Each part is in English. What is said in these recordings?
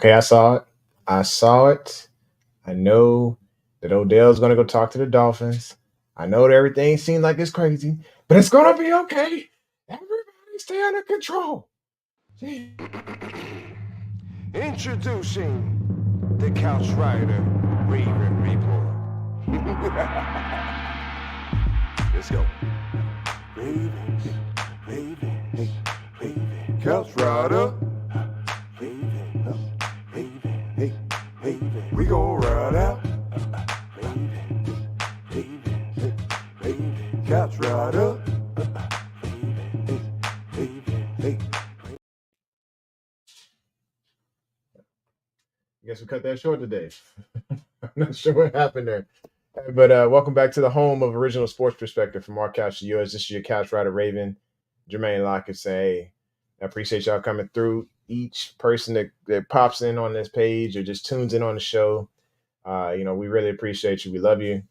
Okay, I saw it. I saw it. I know that Odell's going to go talk to the Dolphins. I know that everything seems like it's crazy, but it's going to be okay. Everybody stay under control. Introducing the Couch Rider Raven Report. Let's go. Ravens, Ravens, Ravens. Couch Rider. Ravens, Ravens, Ravens. We gon' ride out. Ravens, Ravens, Ravens. Couch Rider. Ravens, Ravens. I guess we cut that short today. I'm not sure what happened there. But welcome back to the home of original sports perspective from our couch to yours. This is your couch rider Raven, Jermaine Lockett. Say, I appreciate y'all coming through. Each person that pops in on this page or just tunes in on the show, we really appreciate you. We love you.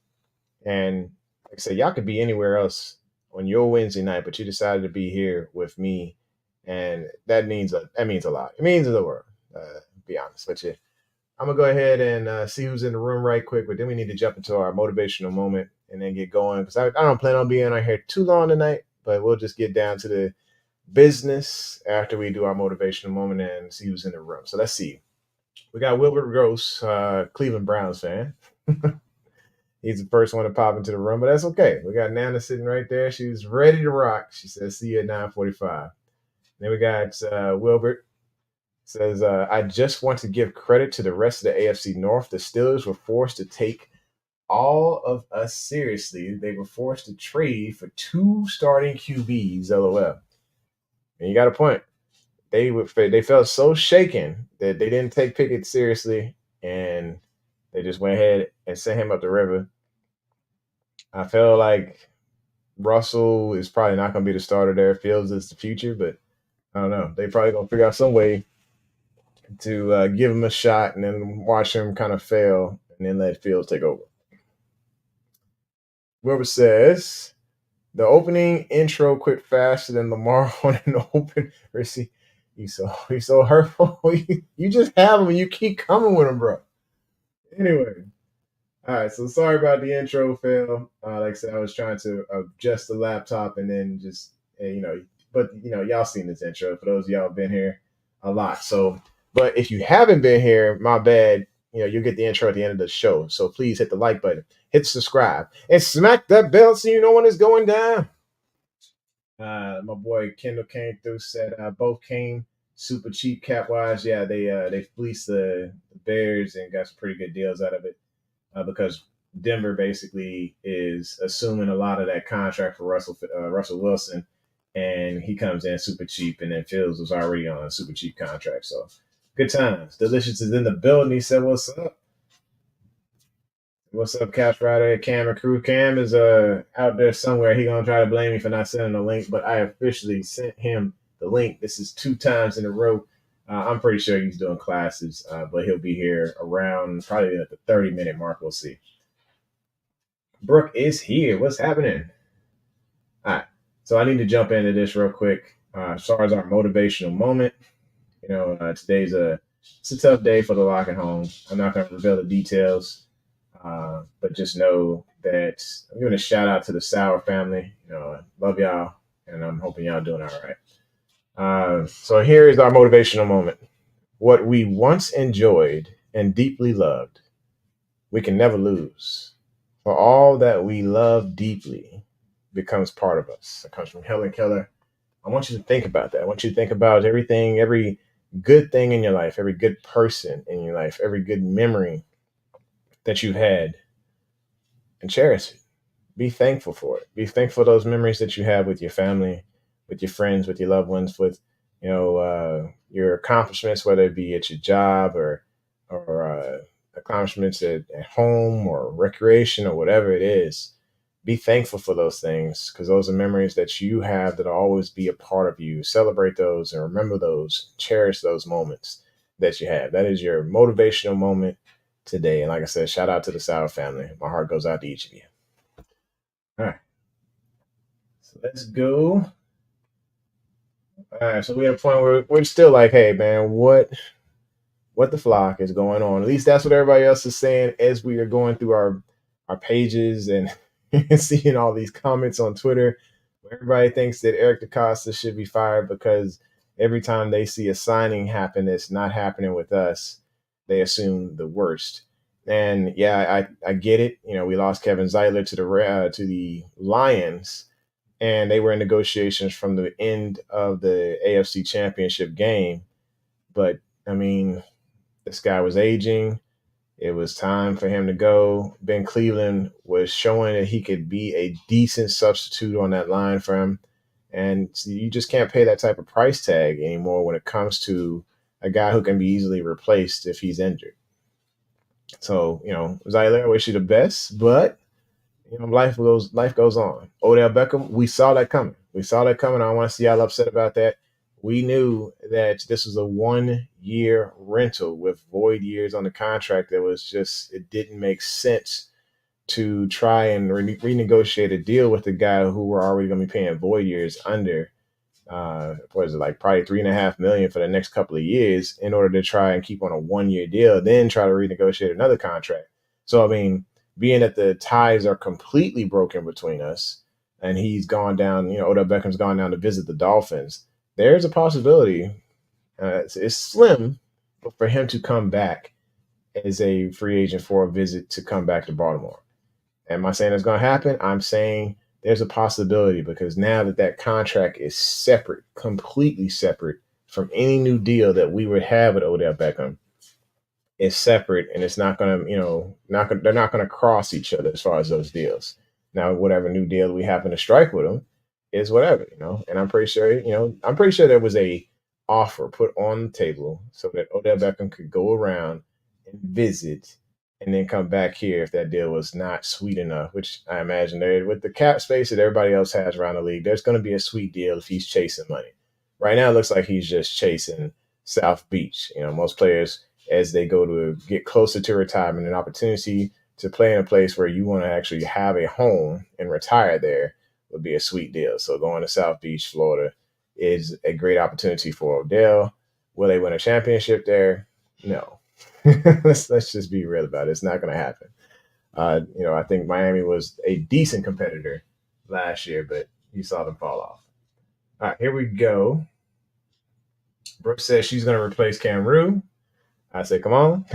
And like I said, y'all could be anywhere else on your Wednesday night, but you decided to be here with me, and that means a lot. It means the world. Be honest with you. I'm gonna go ahead and see who's in the room right quick, but then we need to jump into our motivational moment and then get going because I don't plan on being on here too long tonight, but we'll just get down to the business after we do our motivational moment and see who's in the room. So let's see. We got Wilbert Gross, Cleveland Browns fan. He's the first one to pop into the room, but that's okay. We got Nana sitting right there. She's ready to rock. She says, "See you at 9:45." Then we got Wilbert. Says, I just want to give credit to the rest of the AFC North. The Steelers were forced to take all of us seriously. They were forced to trade for two starting QBs, LOL. And you got a point. They felt so shaken that they didn't take Pickett seriously, and they just went ahead and sent him up the river. I feel like Russell is probably not going to be the starter there. Fields is the future, but I don't know. They probably going to figure out some way to give him a shot and then watch him kind of fail and then let Fields take over. Whoever says the opening intro quit faster than Lamar on an open receipt. He's so hurtful. You just have him and you keep coming with him, bro. Anyway. All right, so sorry about the intro fail. Like I said, I was trying to adjust the laptop and then just, y'all seen this intro. For those of y'all who've been here a lot. So, but if you haven't been here, my bad. You'll get the intro at the end of the show. So please hit the like button, hit subscribe, and smack that bell so you know when it's going down. My boy Kendall came through, said both came super cheap cap wise. Yeah, they fleeced the Bears and got some pretty good deals out of it. Because Denver basically is assuming a lot of that contract for Russell Wilson, and he comes in super cheap, and then Fields was already on a super cheap contract. So good times. Delicious is in the building. He said, "What's up? What's up, Couch Rider? Cam and crew. Cam is out there somewhere. He gonna try to blame me for not sending the link, but I officially sent him the link. This is 2 times in a row. I'm pretty sure he's doing classes, but he'll be here around probably at the 30-minute mark. We'll see. Brooke is here. What's happening? All right. So I need to jump into this real quick. As far as our motivational moment, today's it's a tough day for the Lockett home. I'm not going to reveal the details, but just know that I'm giving a shout out to the Sauer family. Love y'all, and I'm hoping y'all doing all right. So here is our motivational moment. What we once enjoyed and deeply loved, we can never lose. For all that we love deeply becomes part of us. It comes from Helen Keller. I want you to think about that. I want you to think about everything, every good thing in your life, every good person in your life, every good memory that you've had, and cherish it. Be thankful for it. Be thankful for those memories that you have with your family, with your friends, with your loved ones, with your accomplishments, whether it be at your job or accomplishments at home or recreation or whatever it is. Be thankful for those things because those are memories that you have that'll always be a part of you. Celebrate those and remember those. Cherish those moments that you have. That is your motivational moment today. And like I said, shout out to the Sauer family. My heart goes out to each of you. All right. So let's go. All right, so we have a point where we're still like, hey, man, what what the flock is going on. At least that's what everybody else is saying as we are going through our pages and seeing all these comments on Twitter. Everybody thinks that Eric DeCosta should be fired because every time they see a signing happen that's not happening with us, they assume the worst. And yeah, I get it. You know, we lost Kevin Zeitler to the Lions, and they were in negotiations from the end of the AFC Championship game. But I mean, this guy was aging. It was time for him to go. Ben Cleveland was showing that he could be a decent substitute on that line for him. And you just can't pay that type of price tag anymore when it comes to a guy who can be easily replaced if he's injured. So, you know, Zyler, I wish you the best, but you know, life goes on. Odell Beckham, we saw that coming. We saw that coming. I don't want to see y'all upset about that. We knew that this was a 1-year rental with void years on the contract. That was just, it didn't make sense to try and renegotiate a deal with the guy who we're already going to be paying void years under. What is it, like probably $3.5 million for the next couple of years in order to try and keep on a 1-year deal, then try to renegotiate another contract. So, I mean, being that the ties are completely broken between us and he's gone down, you know, Odell Beckham's gone down to visit the Dolphins, there's a possibility, it's slim, but for him to come back as a free agent for a visit to come back to Baltimore. Am I saying it's going to happen? I'm saying there's a possibility because now that contract is separate, completely separate from any new deal that we would have with Odell Beckham, it's separate and it's not going to, you know, they're not going to cross each other as far as those deals. Now, whatever new deal we happen to strike with them is whatever, you know, and I'm pretty sure there was a offer put on the table so that Odell Beckham could go around and visit and then come back here if that deal was not sweet enough, which I imagine there with the cap space that everybody else has around the league, there's going to be a sweet deal if he's chasing money. Right now, it looks like he's just chasing South Beach. You know, most players, as they go to get closer to retirement, an opportunity to play in a place where you want to actually have a home and retire there would be a sweet deal. So going to South Beach, Florida is a great opportunity for Odell. Will they win a championship there? No. let's just be real about it. It's not going to happen. You know, I think Miami was a decent competitor last year, but you saw them fall off. All right, here we go. Brooke says she's going to replace Cam Rue. I say, come on.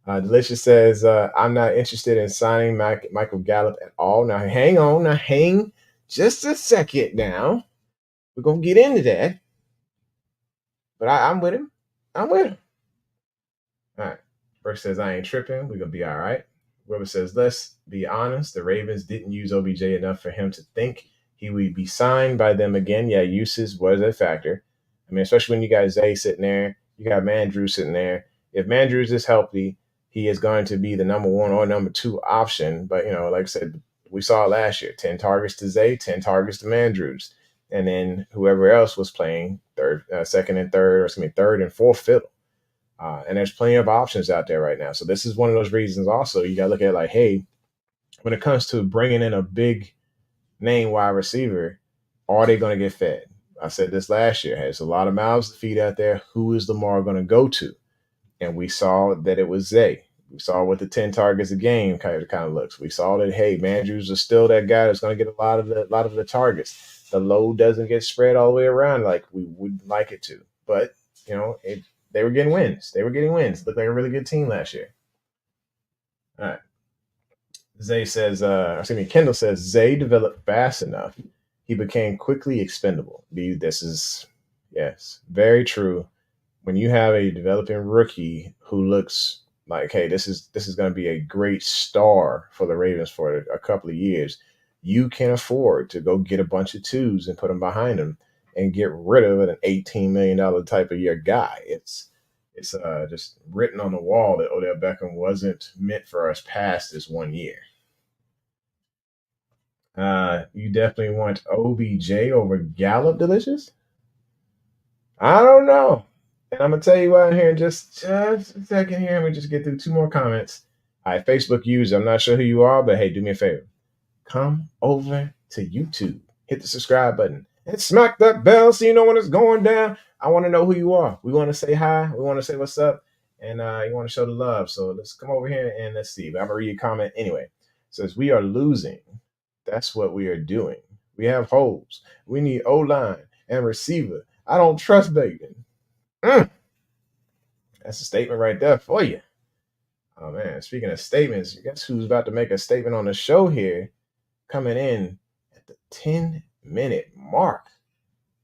Delicious says, I'm not interested in signing Michael Gallup at all. Now, hang on. Now, hang just a second now. We're going to get into that. But I'm with him. I'm with him. All right. Brooke says, I ain't tripping. We're going to be all right. Weber says, let's be honest. The Ravens didn't use OBJ enough for him to think he would be signed by them again. Yeah, usage was a factor. I mean, especially when you got Zay sitting there. You got Mandrews sitting there. If Mandrews is healthy, he is going to be the number 1 or number 2 option. But, you know, like I said, we saw last year, 10 targets to Zay, 10 targets to Mandrews. And then whoever else was playing second and third and fourth fiddle. And there's plenty of options out there right now. So this is one of those reasons also you got to look at like, hey, when it comes to bringing in a big name wide receiver, are they going to get fed? I said this last year. There's a lot of mouths to feed out there. Who is Lamar going to go to? And we saw that it was Zay. We saw what the 10 targets a game kind of looks. We saw that, hey, Mandrews is still that guy that's going to get a lot of the targets. The load doesn't get spread all the way around like we would like it to. But, you know, they were getting wins. Looked like a really good team last year. All right. Kendall says, Zay developed fast enough. He became quickly expendable. This is, yes, very true. When you have a developing rookie who looks like, hey, this is going to be a great star for the Ravens for a couple of years, you can afford to go get a bunch of twos and put them behind him and get rid of an $18 million type of year guy. It's just written on the wall that Odell Beckham wasn't meant for us past this 1 year. You definitely want OBJ over Gallup, Delicious? I don't know. And I'm going to tell you what here in just a second here. Let me just get through 2 more comments. All right, Facebook user, I'm not sure who you are, but hey, do me a favor. Come over to YouTube. Hit the subscribe button and smack that bell so you know when it's going down. I want to know who you are. We want to say hi. We want to say what's up, and you want to show the love. So let's come over here and let's see. I'm gonna read your comment anyway. It says we are losing. That's what we are doing. We have holes. We need O line and receiver. I don't trust Bateman. Mm, that's a statement right there for you. Oh man, speaking of statements, guess who's about to make a statement on the show here? Coming in at the 10-minute mark.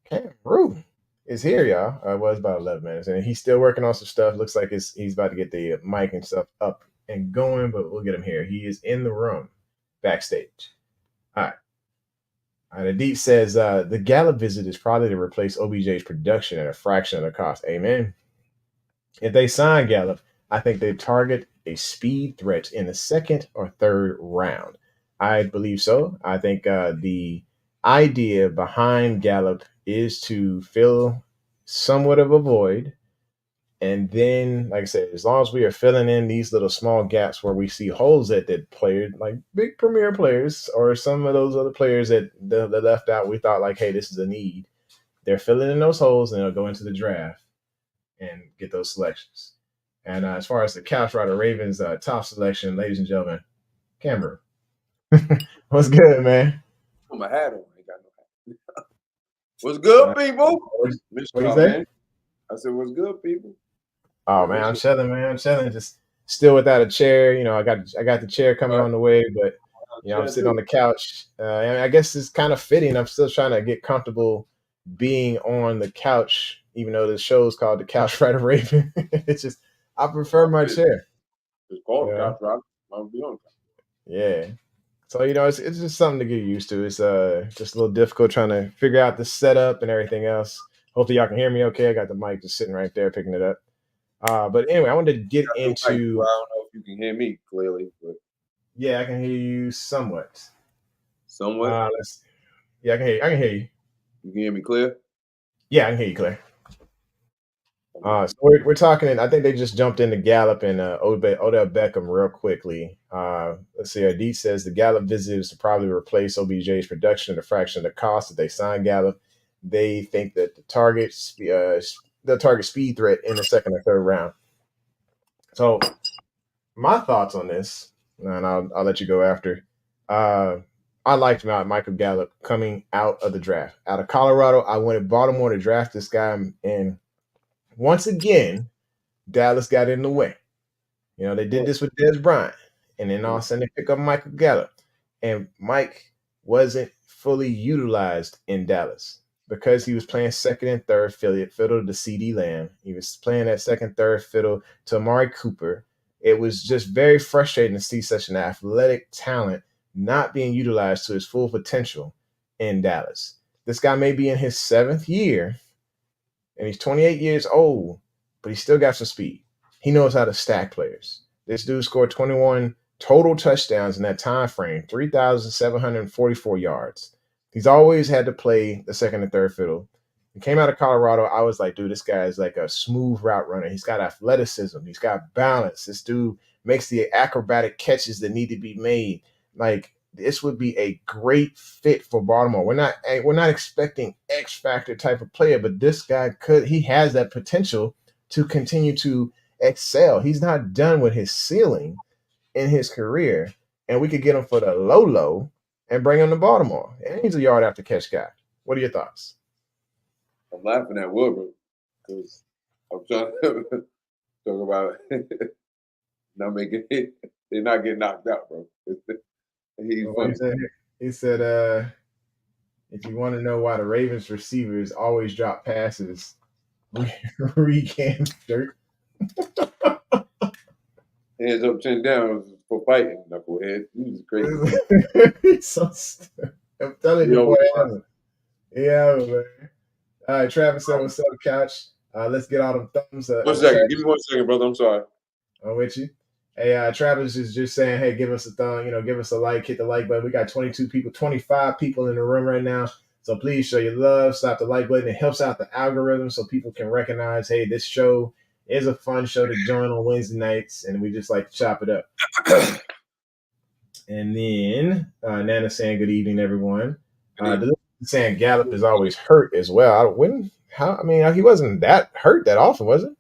Cam Rue is here, y'all. It was about 11 minutes, and he's still working on some stuff. Looks like he's about to get the mic and stuff up and going, but we'll get him here. He is in the room, backstage. All right. Adit says the Gallup visit is probably to replace OBJ's production at a fraction of the cost. Amen. If they sign Gallup, I think they target a speed threat in the second or third round. I believe so. I think the idea behind Gallup is to fill somewhat of a void. And then, like I said, as long as we are filling in these little small gaps where we see holes that players, like big premier players or some of those other players that left out, we thought like, hey, this is a need. They're filling in those holes and they'll go into the draft and get those selections. And as far as the Couch Rider Ravens top selection, ladies and gentlemen, Cameron. What's good, man? Put my hat on. I ain't got no hat. What's good, people? What you say? I said, what's good, people? Oh man, I'm chilling, man. I'm chilling. Just still without a chair. You know, I got the chair coming on the way, but you know, I'm sitting on the couch. And I guess it's kind of fitting. I'm still trying to get comfortable being on the couch, even though the show's called the Couch Rider Raven. It's just I prefer my chair. It's called the Couch Rider. I'll be on. Yeah. So you know, it's just something to get used to. It's just a little difficult trying to figure out the setup and everything else. Hopefully y'all can hear me okay. I got the mic just sitting right there picking it up. But anyway, I wanted to get into. I don't know if you can hear me clearly, but yeah, I can hear you somewhat. Somewhat. Yeah, I can hear you. I can hear you. You can hear me clear. Yeah, I can hear you clear. So we're talking, and I think they just jumped into Gallup and Odell Beckham real quickly. Let's see. Adit says the Gallup visit is to probably replace OBJ's production at a fraction of the cost. If they sign Gallup, they think that they'll target speed threat in the second or third round. So my thoughts on this, and I'll let you go after. I liked Michael Gallup coming out of the draft. Out of Colorado, I wanted Baltimore to draft this guy, and once again, Dallas got in the way. You know, they did this with Dez Bryant, and then all of a sudden they pick up Michael Gallup. And Mike wasn't fully utilized in Dallas because he was playing second and third fiddle to CeeDee Lamb. He was playing that second, third fiddle to Amari Cooper. It was just very frustrating to see such an athletic talent not being utilized to his full potential in Dallas. This guy may be in his 7th year, and he's 28 years old, but he's still got some speed. He knows how to stack players. This dude scored 21 total touchdowns in that time frame, 3,744 yards. He's always had to play the second and third fiddle. He came out of Colorado. I was like, dude, this guy is like a smooth route runner. He's got athleticism. He's got balance. This dude makes the acrobatic catches that need to be made. Like, this would be a great fit for Baltimore. We're not expecting X factor type of player, but this guy he has that potential to continue to excel. He's not done with his ceiling in his career, and we could get him for the low and bring him to Baltimore. And he's a yard after catch guy. What are your thoughts? I'm laughing at Wilbur because I'm trying to talk about not making it. They're not getting knocked out, bro. He said, if you want to know why the Ravens receivers always drop passes, read Cam's dirt. Hands up, chin down for fighting, knucklehead. He was crazy. He's so stupid. I'm telling you, boy. Yeah, man. All right, Travis said, what's up, Couch? Let's get all them thumbs up. 1 second. Give me 1 second, brother. I'm sorry. I'm with you. Hey, Travis is just saying, hey, give us a thumb, give us a like, hit the like button. We got 25 people in the room right now. So please show your love, slap the like button. It helps out the algorithm so people can recognize, hey, this show is a fun show to join on Wednesday nights, and we just like to chop it up. And then Nana saying, good evening, everyone. Saying Gallup is always hurt as well. When how? I mean, he wasn't that hurt that often, was it?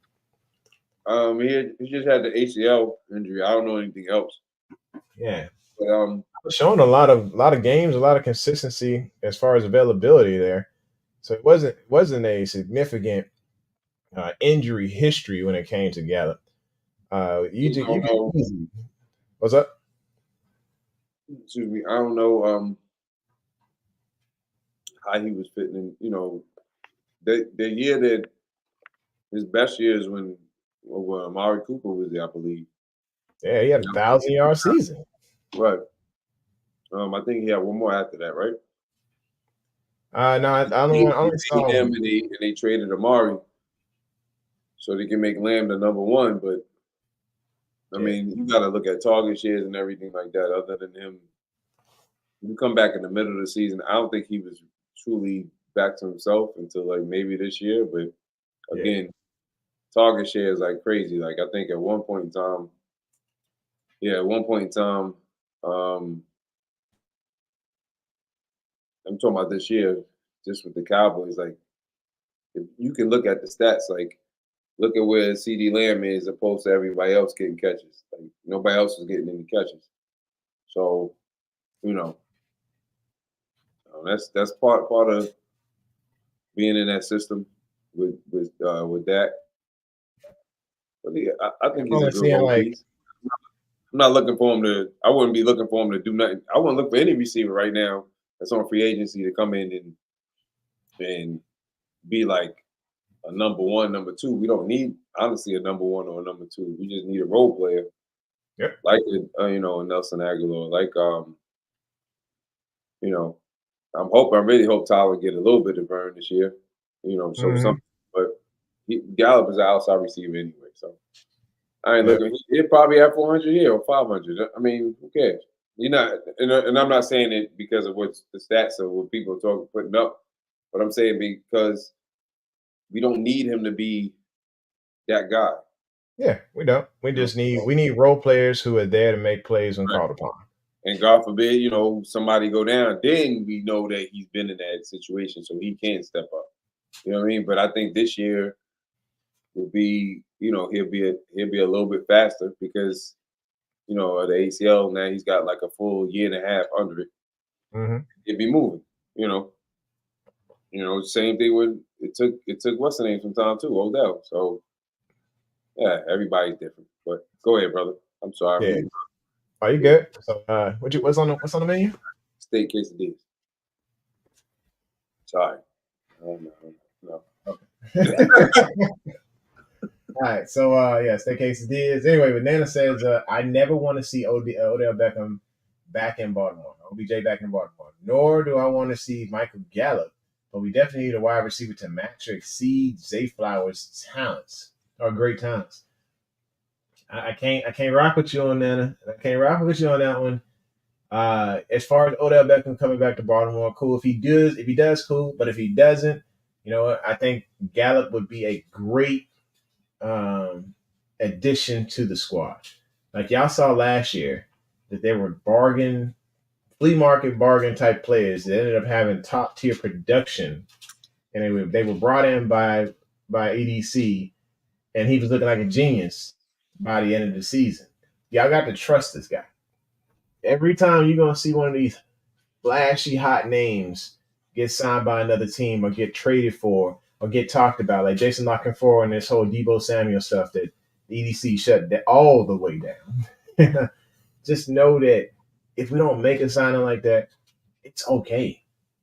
He just had the ACL injury. I don't know anything else. Yeah, But showing a lot of games, a lot of consistency as far as availability there. So it wasn't a significant injury history when it came to Gallup. You don't could know. easily. What's up? Excuse me. I don't know how he was fitting in. The year that his best year is when Amari Cooper was there, I believe. Yeah, he had 1,000-yard season. Right. I think he had one more after that, right? No, I He only saw him and they traded Amari so they can make Lamb the number one. But I yeah, mean, you got to look at target shares and everything like that. Other than him, you come back in the middle of the season. I don't think he was truly back to himself until like maybe this year. But yeah. again, target shares like crazy. Like I think at one point in time, um, I'm talking about this year, just with the Cowboys. Like if you can look at the stats, like look at where CD Lamb is opposed to everybody else getting catches. Like nobody else is getting any catches. So, you know, that's part of being in that system with that. But yeah, I think I'm he's a only good seeing role like piece. I'm not looking for him to. I wouldn't be looking for him to do nothing. I wouldn't look for any receiver right now that's on free agency to come in and be like a number one, number two. We don't need honestly a number one or a number two. We just need a role player yep. like a Nelson Aguilar, like you know, I really hope Tyler get a little bit of burn this year, show Hmm. something. But Gallup is an outside receiver anyway, so I ain't Yep. looking. He'll probably have 400 here or 500. I mean, who cares? You're not, and I'm not saying it because of what the stats of what people are putting up, but I'm saying because we don't need him to be that guy. Yeah, we don't. We You know? just need role players who are there to make plays when Right. called upon. And God forbid, somebody go down, then we know that he's been in that situation, so he can step up. You know what I mean? But I think this year will be, he'll be a little bit faster because of the ACL. Now he's got like a full year and a half under it. Hmm. He'll be moving. You know, same thing with it took what's the name from Tom too, Odell. So yeah, everybody's different. But go ahead, brother. I'm sorry. Yeah. Are you good? So, what's on the menu? Steak quesadillas. Sorry. Oh, no. All right, so yeah, staycases is anyway. But Nana says, I never want to see Odell Beckham back in Baltimore, OBJ back in Baltimore. Nor do I want to see Michael Gallup, but we definitely need a wide receiver to match or exceed Zay Flowers' talents or great talents. I can't rock with you on Nana. I can't rock with you on that one. As far as Odell Beckham coming back to Baltimore, cool. If he does, cool. But if he doesn't, you know what? I think Gallup would be a great um, addition to the squad. Like y'all saw last year that there were flea market bargain type players that ended up having top tier production, and they were brought in by EDC, and he was looking like a genius by the end of the season. Y'all got to trust this guy. Every time you're gonna see one of these flashy hot names get signed by another team or get traded for or get talked about, like Jason Lockenfor and this whole Debo Samuel stuff that the EDC shut all the way down. Just know that if we don't make a signing like that, it's okay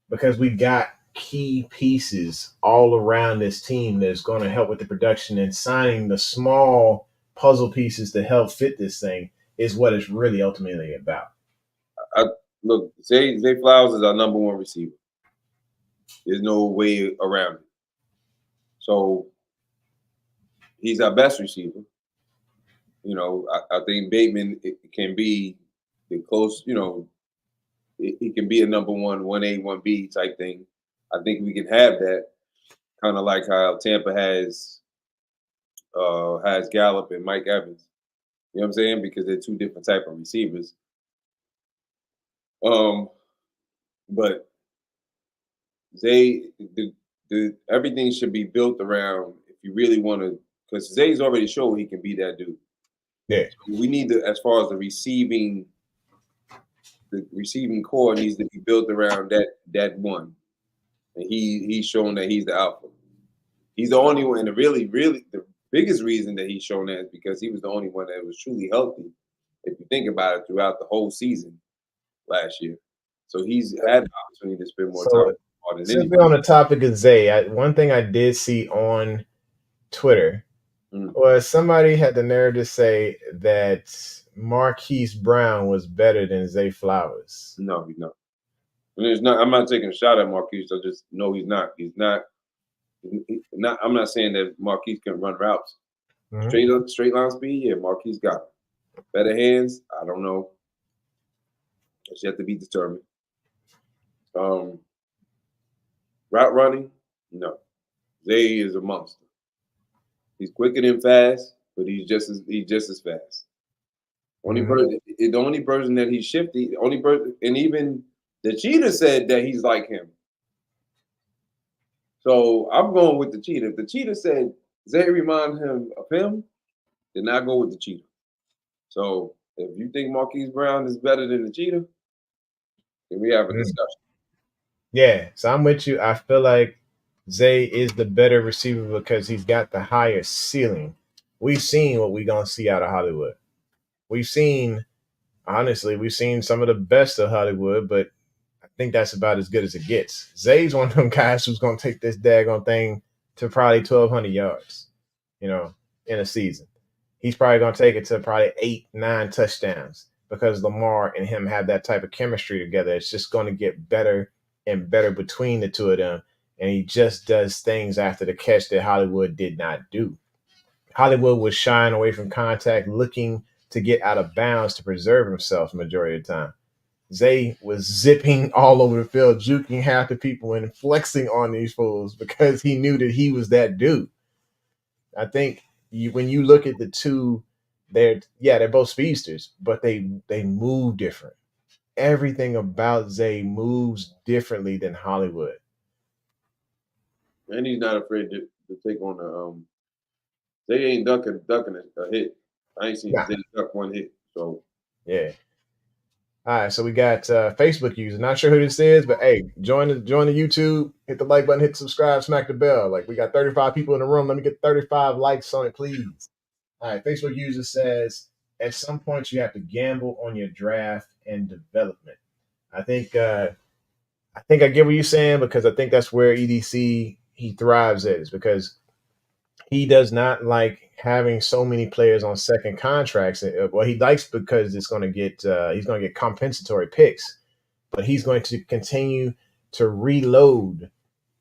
because we got key pieces all around this team that's going to help with the production, and signing the small puzzle pieces to help fit this thing is what it's really ultimately about. I, look, Zay Flowers is our number one receiver. There's no way around it. So he's our best receiver. I think Bateman can be the close. He can be a number one A, 1B type thing. I think we can have that, kind of like how Tampa has Gallup and Mike Evans. You know what I'm saying? Because they're two different type of receivers. But Zay, everything should be built around if you really want to, because Zay's already showed he can be that dude. Yeah. We need to, as far as the receiving core needs to be built around that one, and he's shown that he's the alpha. He's the only one, and really the biggest reason that he's shown that is because he was the only one that was truly healthy. If you think about it, throughout the whole season last year, so he's had the opportunity to spend more time than Since we're on the topic of Zay, one thing I did see on Twitter was somebody had the nerve to say that Marquise Brown was better than Zay Flowers. No, he's not. And there's not. I'm not taking a shot at Marquise. I just know he's not. He's not. I'm not saying that Marquise can run routes. Straight line speed. Yeah, Marquise got it. Better hands. I don't know. It's yet to be determined. Route running. No. Zay is a monster. He's quicker than fast, but he's just as fast. The only person that he's shifty, the only person, and even the cheetah said that he's like him. So I'm going with the cheetah. If the cheetah said Zay reminds him of him, then I go with the cheetah. So if you think Marquise Brown is better than the cheetah, then we have a discussion. Yeah, so I'm with you. I feel like Zay is the better receiver because he's got the higher ceiling. We've seen what we're going to see out of Hollywood. We've seen some of the best of Hollywood, but I think that's about as good as it gets. Zay's one of them guys who's going to take this daggone thing to probably 1,200 yards, in a season. He's probably going to take it to probably 8-9 touchdowns because Lamar and him have that type of chemistry together. It's just going to get better and better between the two of them. And he just does things after the catch that Hollywood did not do. Hollywood was shying away from contact, looking to get out of bounds to preserve himself the majority of the time. Zay was zipping all over the field, juking half the people and flexing on these fools because he knew that he was that dude. I think when you look at the two, they're both speedsters, but they move different. Everything about Zay moves differently than Hollywood. And he's not afraid to take on Zay ain't ducking a hit. I ain't seen Zay duck one hit. So yeah. All right, so we got Facebook user. Not sure who this is, but hey, join the YouTube, hit the like button, hit subscribe, smack the bell. Like, we got 35 people in the room. Let me get 35 likes on it, please. All right, Facebook user says, at some point you have to gamble on your draft and development. I think I get what you're saying, because I think that's where EDC he thrives at, is because he does not like having so many players on second contracts. Well, he likes because it's going to get he's going to get compensatory picks, but he's going to continue to reload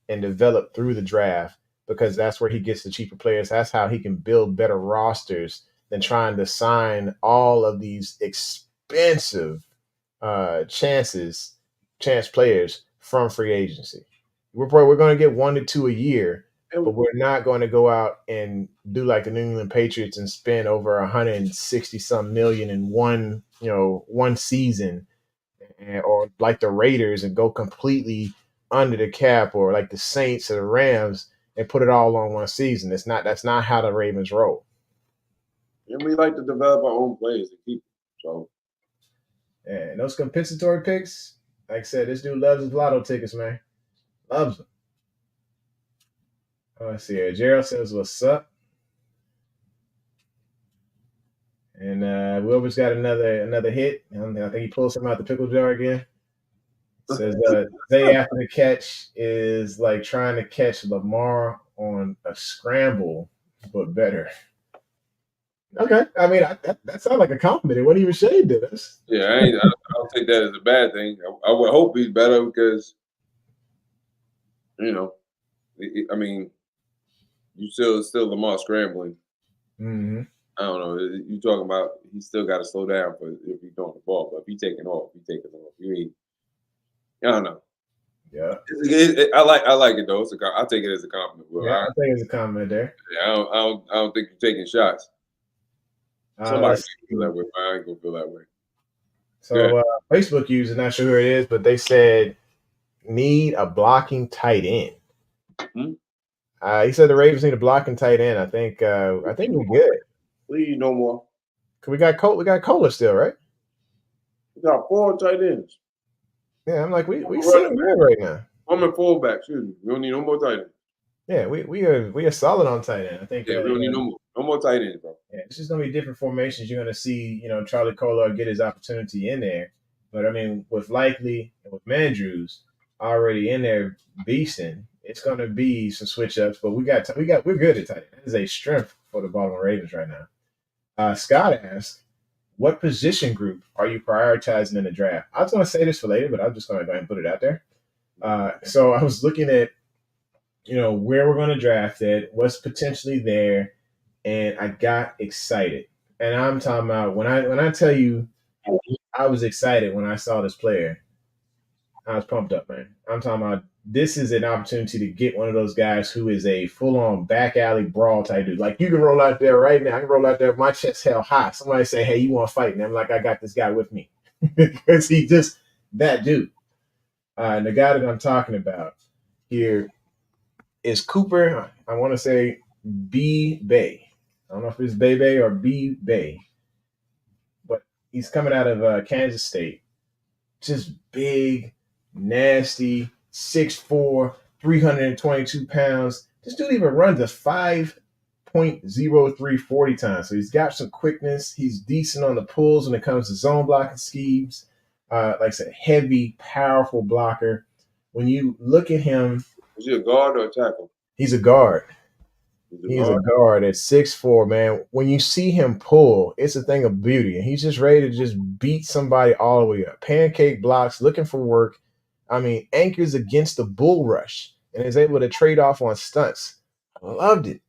and develop through the draft because that's where he gets the cheaper players. That's how he can build better rosters than trying to sign all of these expensive chance players from free agency. We're going to get 1 to 2 a year, but we're not going to go out and do like the New England Patriots and spend over 160 some million in one season, or like the Raiders and go completely under the cap, or like the Saints or the Rams and put it all on one season. That's not how the Ravens roll. And we like to develop our own players to keep them. So, and those compensatory picks, like I said, this dude loves his lotto tickets, man. Loves them. Let's see here. Gerald says, what's up? And Wilber's got another hit. I think he pulled something out the pickle jar again. It says Zay after the catch is like trying to catch Lamar on a scramble, but better. Okay. I mean, that sounds like a compliment. It wasn't even shade to us. Yeah, I don't take that as a bad thing. I would hope he's better because, I mean, you still Lamar scrambling. Mm-hmm. I don't know. You talking about he still got to slow down if he's throwing the ball, but if he's taking off, I don't know. Yeah, I like it though. I'll take it as a compliment. Bro. Yeah, I think it's a compliment there. Yeah, I don't think you're taking shots. Somebody feel that way, but I ain't gonna feel that way. So Facebook user, not sure who it is, but they said need a blocking tight end. He said the Ravens need a blocking tight end. I think we're good. Please, no more. Cause we got Kohler still, right? We got 4 tight ends. Yeah, I'm like we sitting good right now. I'm in fullback. Excuse me. We don't need no more tight ends. Yeah, we are solid on tight end. I think. Yeah, we don't need no more tight ends, bro. Yeah, it's just gonna be different formations. You're gonna see, Charlie Kohler get his opportunity in there. But I mean, with Likely and with Mandrews already in there beasting, it's gonna be some switch ups. But we're good at tight end. That is a strength for the Baltimore Ravens right now. Scott asked, what position group are you prioritizing in the draft? I was gonna say this for later, but I'm just gonna go ahead and put it out there. So I was looking at, where we're gonna draft it, what's potentially there, and I got excited. And I'm talking about when I tell you I was excited when I saw this player, I was pumped up, man. I'm talking about this is an opportunity to get one of those guys who is a full-on back alley brawl type dude. Like you can roll out there right now. I can roll out there with my chest held high. Somebody say, hey, you want to fight? And I'm like, I got this guy with me. Because he just that dude. And the guy that I'm talking about here is Cooper. I want to say B. Bay. I don't know if it's Bay or B. Bay. But he's coming out of Kansas State. Just big, nasty, 6'4", 322 pounds. This dude even runs a 5.03 40 time. So he's got some quickness. He's decent on the pulls when it comes to zone blocking schemes. Like I said, heavy, powerful blocker. When you look at him, is he a guard or a tackle? He's a guard. He's a guard at 6'4", man. When you see him pull, it's a thing of beauty. And he's just ready to just beat somebody all the way up. Pancake blocks, looking for work. I mean, anchors against the bull rush and is able to trade off on stunts. I loved it.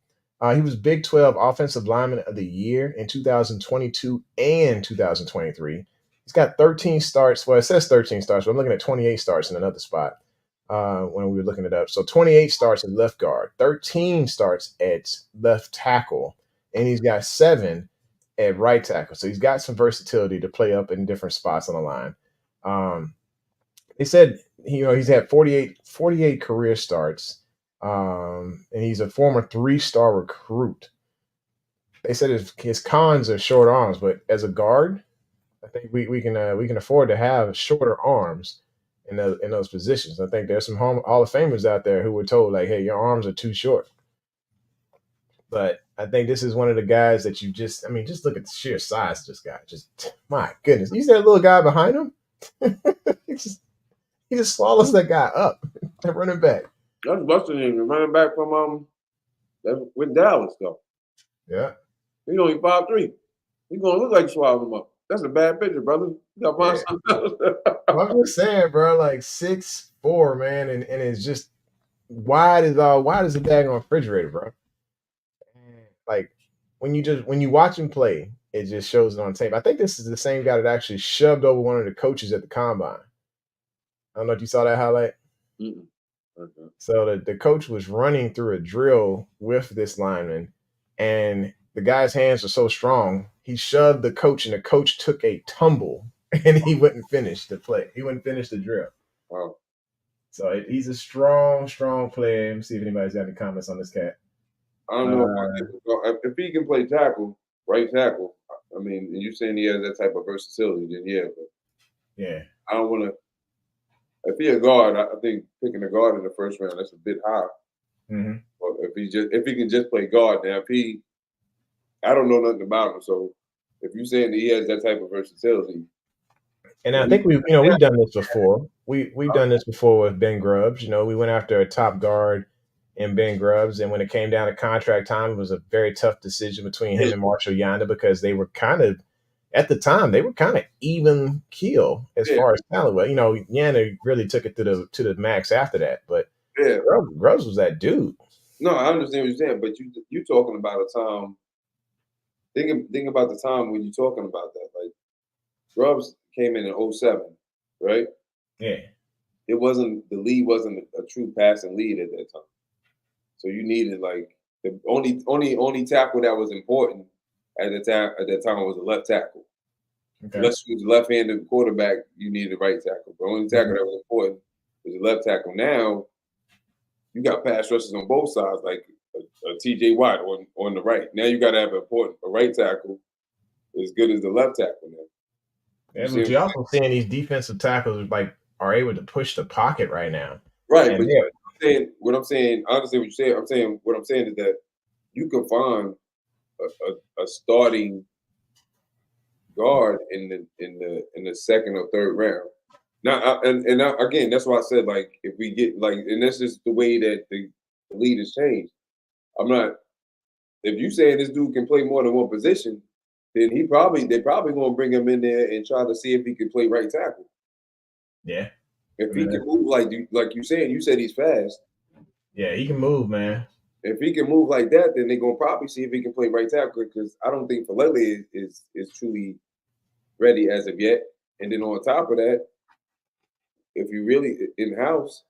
He was Big 12 Offensive Lineman of the Year in 2022 and 2023. He's got 13 starts. Well, it says 13 starts, but I'm looking at 28 starts in another spot when we were looking it up. So 28 starts at left guard, 13 starts at left tackle, and he's got 7 at right tackle. So he's got some versatility to play up in different spots on the line. They said he's had 48 career starts, and he's a former 3-star recruit. They said his cons are short arms, but as a guard, I think we can afford to have shorter arms in those positions. I think there's some Hall of Famers out there who were told like, "Hey, your arms are too short." But I think this is one of the guys that just look at the sheer size of this guy. Just my goodness, you see that little guy behind him? he just swallows that guy up. That running back. That's busting him. Running back from with Dallas though. Yeah. He's only 5'3". He's gonna look like swallowing him up. That's a bad picture, brother. You gotta find something else. I'm just saying, bro, like 6'4", man, and it's just wide as a daggone refrigerator, bro. Like when you watch him play, it just shows it on tape. I think this is the same guy that actually shoved over one of the coaches at the combine. I don't know if you saw that highlight. Mm-mm. Okay. So the coach was running through a drill with this lineman, and the guy's hands were so strong, he shoved the coach, and the coach took a tumble, and he wouldn't finish the play. He wouldn't finish the drill. Wow. So he's a strong, strong player. Let me see if anybody's got any comments on this cat. I don't know if he can play tackle, right tackle. I mean, you're saying he has that type of versatility, then yeah. But yeah, I don't want to. If he's a guard, I think picking a guard in the first round, that's a bit high. Mm-hmm. But if he can just play guard, now I don't know nothing about him. So if you're saying that he has that type of versatility, and I think we've done this before. We've done this before with Ben Grubbs. We went after a top guard in Ben Grubbs, and when it came down to contract time, it was a very tough decision between him and Marshall Yanda because they were kind of. At the time, they were kind of even keel as far as talent. Well, Yanda really took it to the max after that. But Grubbs was that dude. No, I understand what you're saying, but you talking about a time. Think about the time when you're talking about that. Like Grubbs came in 2007, right? Yeah. The lead wasn't a true passing lead at that time. So you needed like the only tackle that was important at that time was a left tackle. Okay. Unless you was a left-handed quarterback, you needed a right tackle. The only tackle that was important was a left tackle. Now, you got pass rushers on both sides, like a T.J. Watt on the right. Now you got to have a right tackle as good as the left tackle now. Yeah, but you're also seeing these defensive tackles like are able to push the pocket right now. Right, And but what I'm saying, I understand what you're saying. I'm saying what I'm saying is that you can find a starting guard in the second or third round. Now, again, that's why I said like if we get like, and that's just the way that the lead has changed. I'm not. If you saying this dude can play more than one position, then they're probably going to bring him in there and try to see if he can play right tackle. Yeah. If he can move like you said he's fast. Yeah, he can move, man. If he can move like that, then they're gonna probably see if he can play right tackle because I don't think Falele is truly ready as of yet. And then on top of that, if you really in house,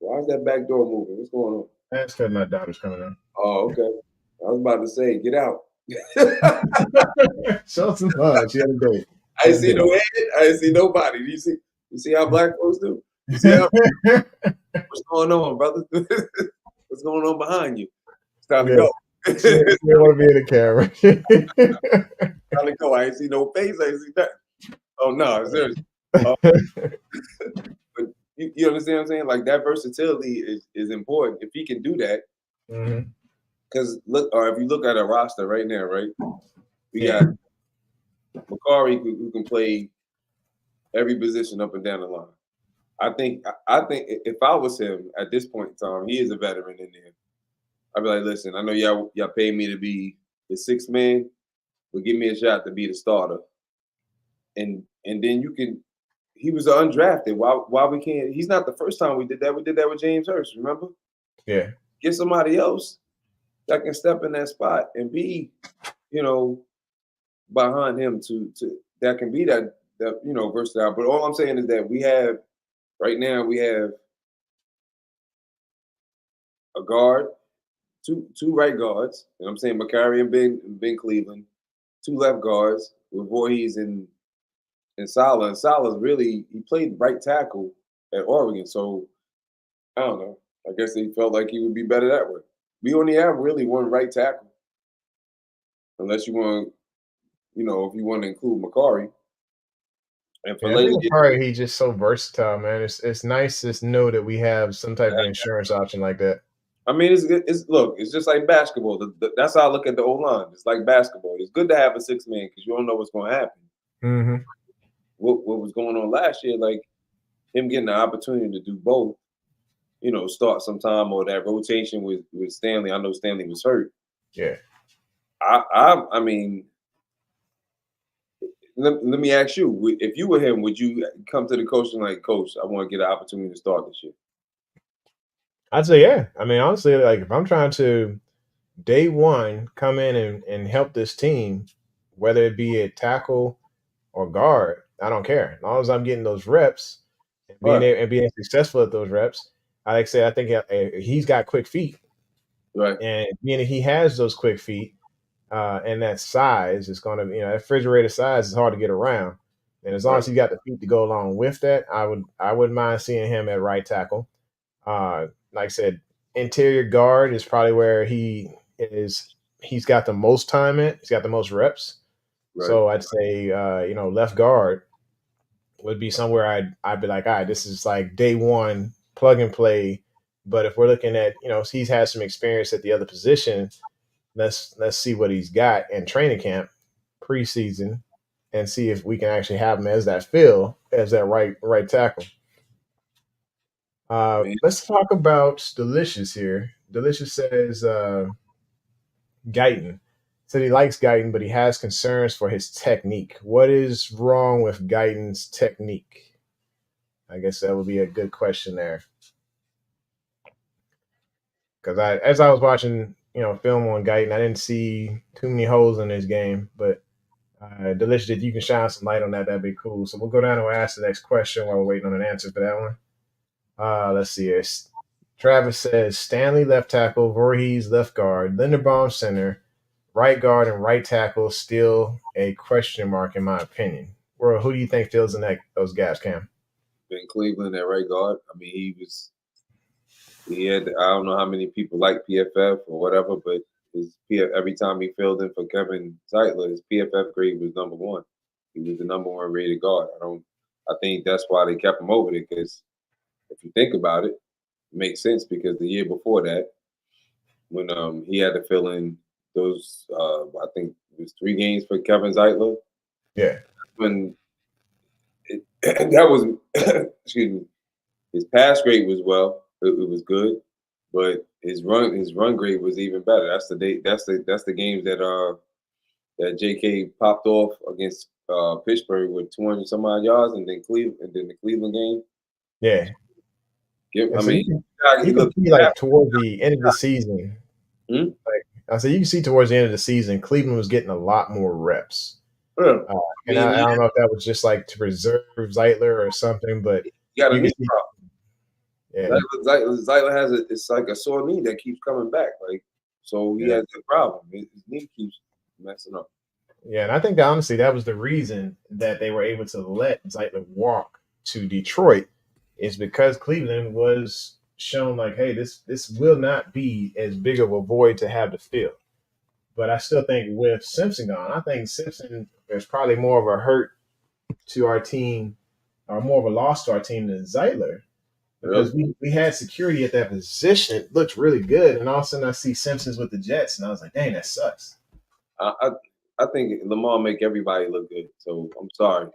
why is that back door moving? What's going on? That's because my daughter's coming in. Oh, okay. I was about to say, get out. Show some love. She had a date. I ain't see no head. I ain't see nobody. You see how black folks do? You see how what's going on, brother? What's going on behind you? It's time to go. You don't want to be in the camera. Time to go. I ain't see no face. I ain't see that. Oh no, seriously. But you understand what I'm saying? Like that versatility is important. If he can do that, because look, or if you look at a roster right now, right? We got Macari who can play every position up and down the line. I think if I was him at this point in time, he is a veteran in there. I'd be like, listen, I know y'all paid me to be the sixth man, but give me a shot to be the starter. And then you can. He was undrafted. Why we can't? He's not the first time we did that. We did that with James Hurst. Remember? Yeah. Get somebody else that can step in that spot and be, behind him to that can be that versatile. But all I'm saying is that we have a guard, two right guards, and I'm saying Macari and Ben Cleveland, two left guards with Voorhees and Saleh. And Saleh's really he played right tackle at Oregon, so I don't know. I guess they felt like he would be better that way. We only have really one right tackle, unless you want, if you want to include Macari. And for Macari, he's just so versatile, man. It's nice to know that we have some type of insurance option like that. I mean, it's good. It's just like basketball. That's how I look at the O-line. It's like basketball. It's good to have a six man because you don't know what's going to happen. Mm-hmm. What was going on last year, like him getting the opportunity to do both, start sometime or that rotation with Stanley. I know Stanley was hurt. Yeah. I mean, let me ask you: if you were him, would you come to the coach and like, Coach, I want to get an opportunity to start this year? I'd say yeah. I mean, honestly, like if I'm trying to day one come in and help this team, whether it be a tackle or guard, I don't care. As long as I'm getting those reps and being successful at those reps, I think he's got quick feet. Right. And being he has those quick feet and that size is going to, that refrigerator size is hard to get around. And as long as he got the feet to go along with that, I wouldn't mind seeing him at right tackle. Like I said, interior guard is probably where he's got the most time in. He's got the most reps. Right. So I'd say, left guard would be somewhere I'd be like, all right, this is like day one, plug and play. But if we're looking at, he's had some experience at the other position, let's see what he's got in training camp, preseason, and see if we can actually have him as that right tackle. Let's talk about Delicious here. Delicious says Guyton. Said he likes Guyton, but he has concerns for his technique. What is wrong with Guyton's technique? I guess that would be a good question there. Because as I was watching, film on Guyton, I didn't see too many holes in his game. But Delicious, if you can shine some light on that, that'd be cool. So we'll go down and we'll ask the next question while we're waiting on an answer for that one. Let's see here. Travis says Stanley left tackle, Voorhees left guard, Linderbaum center, right guard and right tackle still a question mark in my opinion. Well, who do you think fills in those gaps, Cam? Ben Cleveland at right guard. I mean, he was He had, I don't know how many people like PFF or whatever, but his every time he filled in for Kevin Zeitler, his PFF grade was number one. He was the number one rated guard. I think that's why they kept him over there, because if you think about it, it makes sense, because the year before that, when he had to fill in those, I think it was 3 games for Kevin Zeitler, Yeah. when that was excuse me, his pass grade was it was good, but his run grade was even better. That's the games that JK popped off against Pittsburgh with 200 some odd yards, and then the Cleveland game. Yeah. I And so mean, you can see like towards the end of the season. Hmm? Like I said, you can see towards the end of the season, Cleveland was getting a lot more reps. Yeah. And I don't know if that was just like to preserve Zeitler or something, but you got a you knee can see, problem. yeah, Zeitler has it's like a sore knee that keeps coming back. Like, so he Yeah. has a problem. His knee keeps messing up. yeah. And I think that honestly that was the reason that they were able to let Zeitler walk to Detroit, is because Cleveland was shown like, hey, this will not be as big of a void to have to fill. But I still think with Simpson gone, I think Simpson is probably more of a hurt to our team, or more of a loss to our team than Zeitler, because we had security at that position. It looked really good, and all of a sudden I see Simpsons with the Jets, and I was like, dang, that sucks. I think Lamar make everybody look good. So I'm sorry.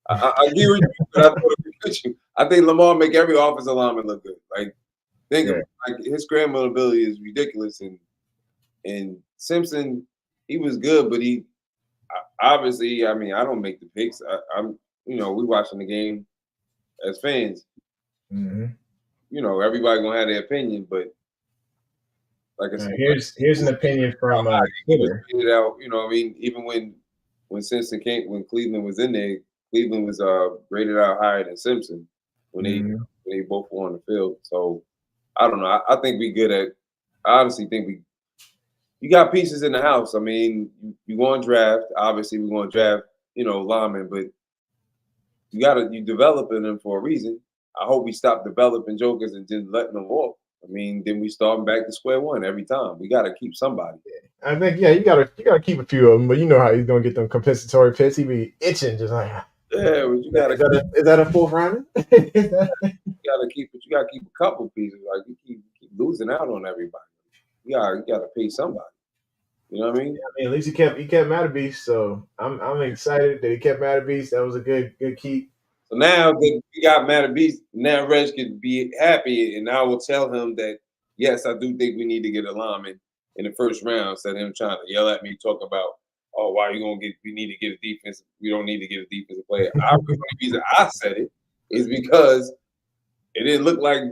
I agree with you, but I totally agree with you. I think Lamar make every offensive lineman look good. Like, think of like his scrambling ability is ridiculous, and Simpson, he was good, but he obviously, I mean, I don't make the picks. I'm we watching the game as fans. Mm-hmm. Everybody gonna have their opinion, but like I said, here's an opinion from Twitter. Out, I mean, even when Simpson came, when Cleveland was in there, Cleveland was rated out higher than Simpson when they both were on the field. So I don't know. I think we good at. I honestly think you got pieces in the house. I mean, you going to draft. Obviously, we're going to draft, linemen, but you developing them for a reason. I hope we stop developing jokers and just letting them walk. I mean, then we start back to square one every time. We got to keep somebody. I think you gotta keep a few of them, but you know how he's gonna get them compensatory picks. He be itching, just like, yeah. But you gotta is that a full round? You gotta keep a couple pieces. Like you keep losing out on everybody. You gotta pay somebody. You know what I mean? Yeah, at least he kept Mattabeast, so I'm excited that he kept Mattabeast. That was a good keep. So now that we got Mattabeast, now Reg could be happy, and I will tell him that yes, I do think we need to get a lineman in the first round, instead of him trying to yell at me, talk about, oh, why are you gonna we need to get a defense. We don't need to get a defensive player. The reason I said it is because it didn't look like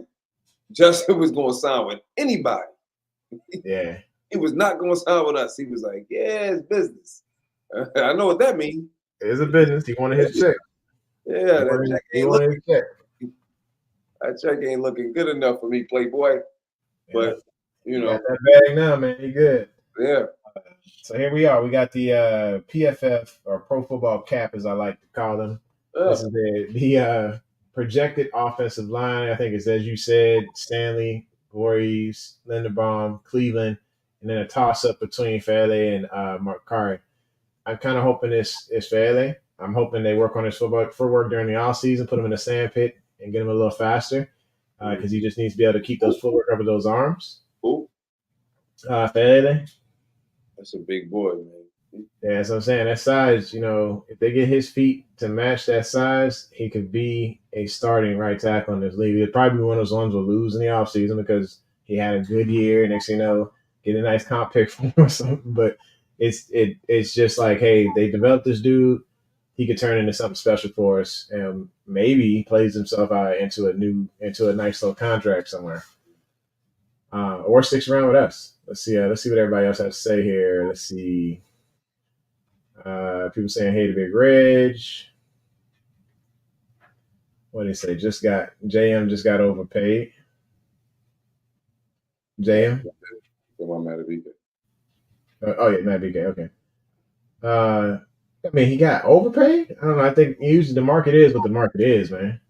Justin was gonna sign with anybody. Yeah. He was not gonna sign with us. He was like, yeah, it's business. I know what that means. It is a business. He wanted his check. Yeah, that check ain't looking good enough for me, Playboy. But got that bag now, man. He good. Yeah. So here we are. We got the PFF, or Pro Football Cap, as I like to call them. This is the projected offensive line. I think it's, as you said, Stanley, Voorhees, Linderbaum, Cleveland, and then a toss-up between Fele and Markari. I'm kind of hoping it's Fele. I'm hoping they work on his footwork during the offseason, put him in the sand pit, and get him a little faster, because he just needs to be able to keep those footwork over those arms. Who? Fele. That's a big boy, man. Yeah, that's what I'm saying. That size, if they get his feet to match that size, he could be a starting right tackle in this league. It'd probably be one of those ones we'll lose in the offseason because he had a good year. Next thing you know, get a nice comp pick from him or something. But it's just like, hey, they developed this dude. He could turn into something special for us, and maybe he plays himself out into a nice little contract somewhere, or sticks around with us. Let's see what everybody else has to say here. Let's see. People saying hey to Big Reg. What did he say? JM just got overpaid. JM? Oh yeah, Matt BK. Okay. I mean, he got overpaid. I don't know. I think usually the market is what the market is, man.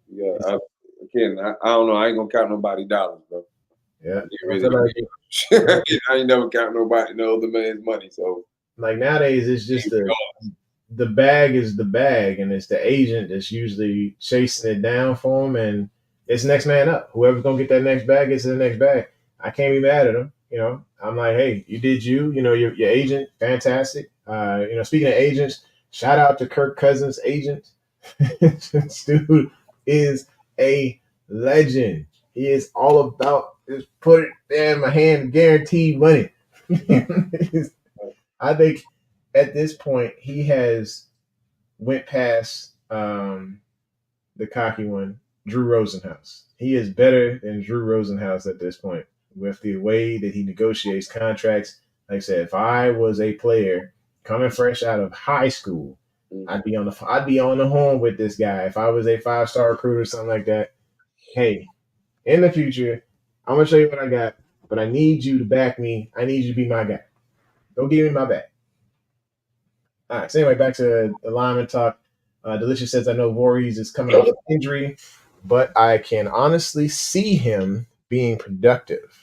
Yeah, I don't know. I ain't gonna count nobody dollars, bro. Yeah. Get I rid feel of like the I ain't never count nobody, no other man's money. So nowadays it's just the bag is the bag, and it's the agent that's usually chasing it down for him, and it's next man up. Whoever's gonna get that next bag gets the next bag. I can't be mad at him. I'm like, hey, you did you. Your agent, fantastic. Speaking of agents, shout out to Kirk Cousins' agent. This dude is a legend. He is all about just put it there in my hand, guaranteed money. I think at this point he has went past the cocky one, Drew Rosenhaus. He is better than Drew Rosenhaus at this point with the way that he negotiates contracts. Like I said, if I was a player coming fresh out of high school, I'd be on the horn with this guy. If I was a 5-star recruit or something like that, hey, in the future, I'm gonna show you what I got, but I need you to back me. I need you to be my guy. Don't give me my back. All right. So anyway, back to the lineman talk. Delicious says, I know Voorhees is coming off injury, but I can honestly see him being productive.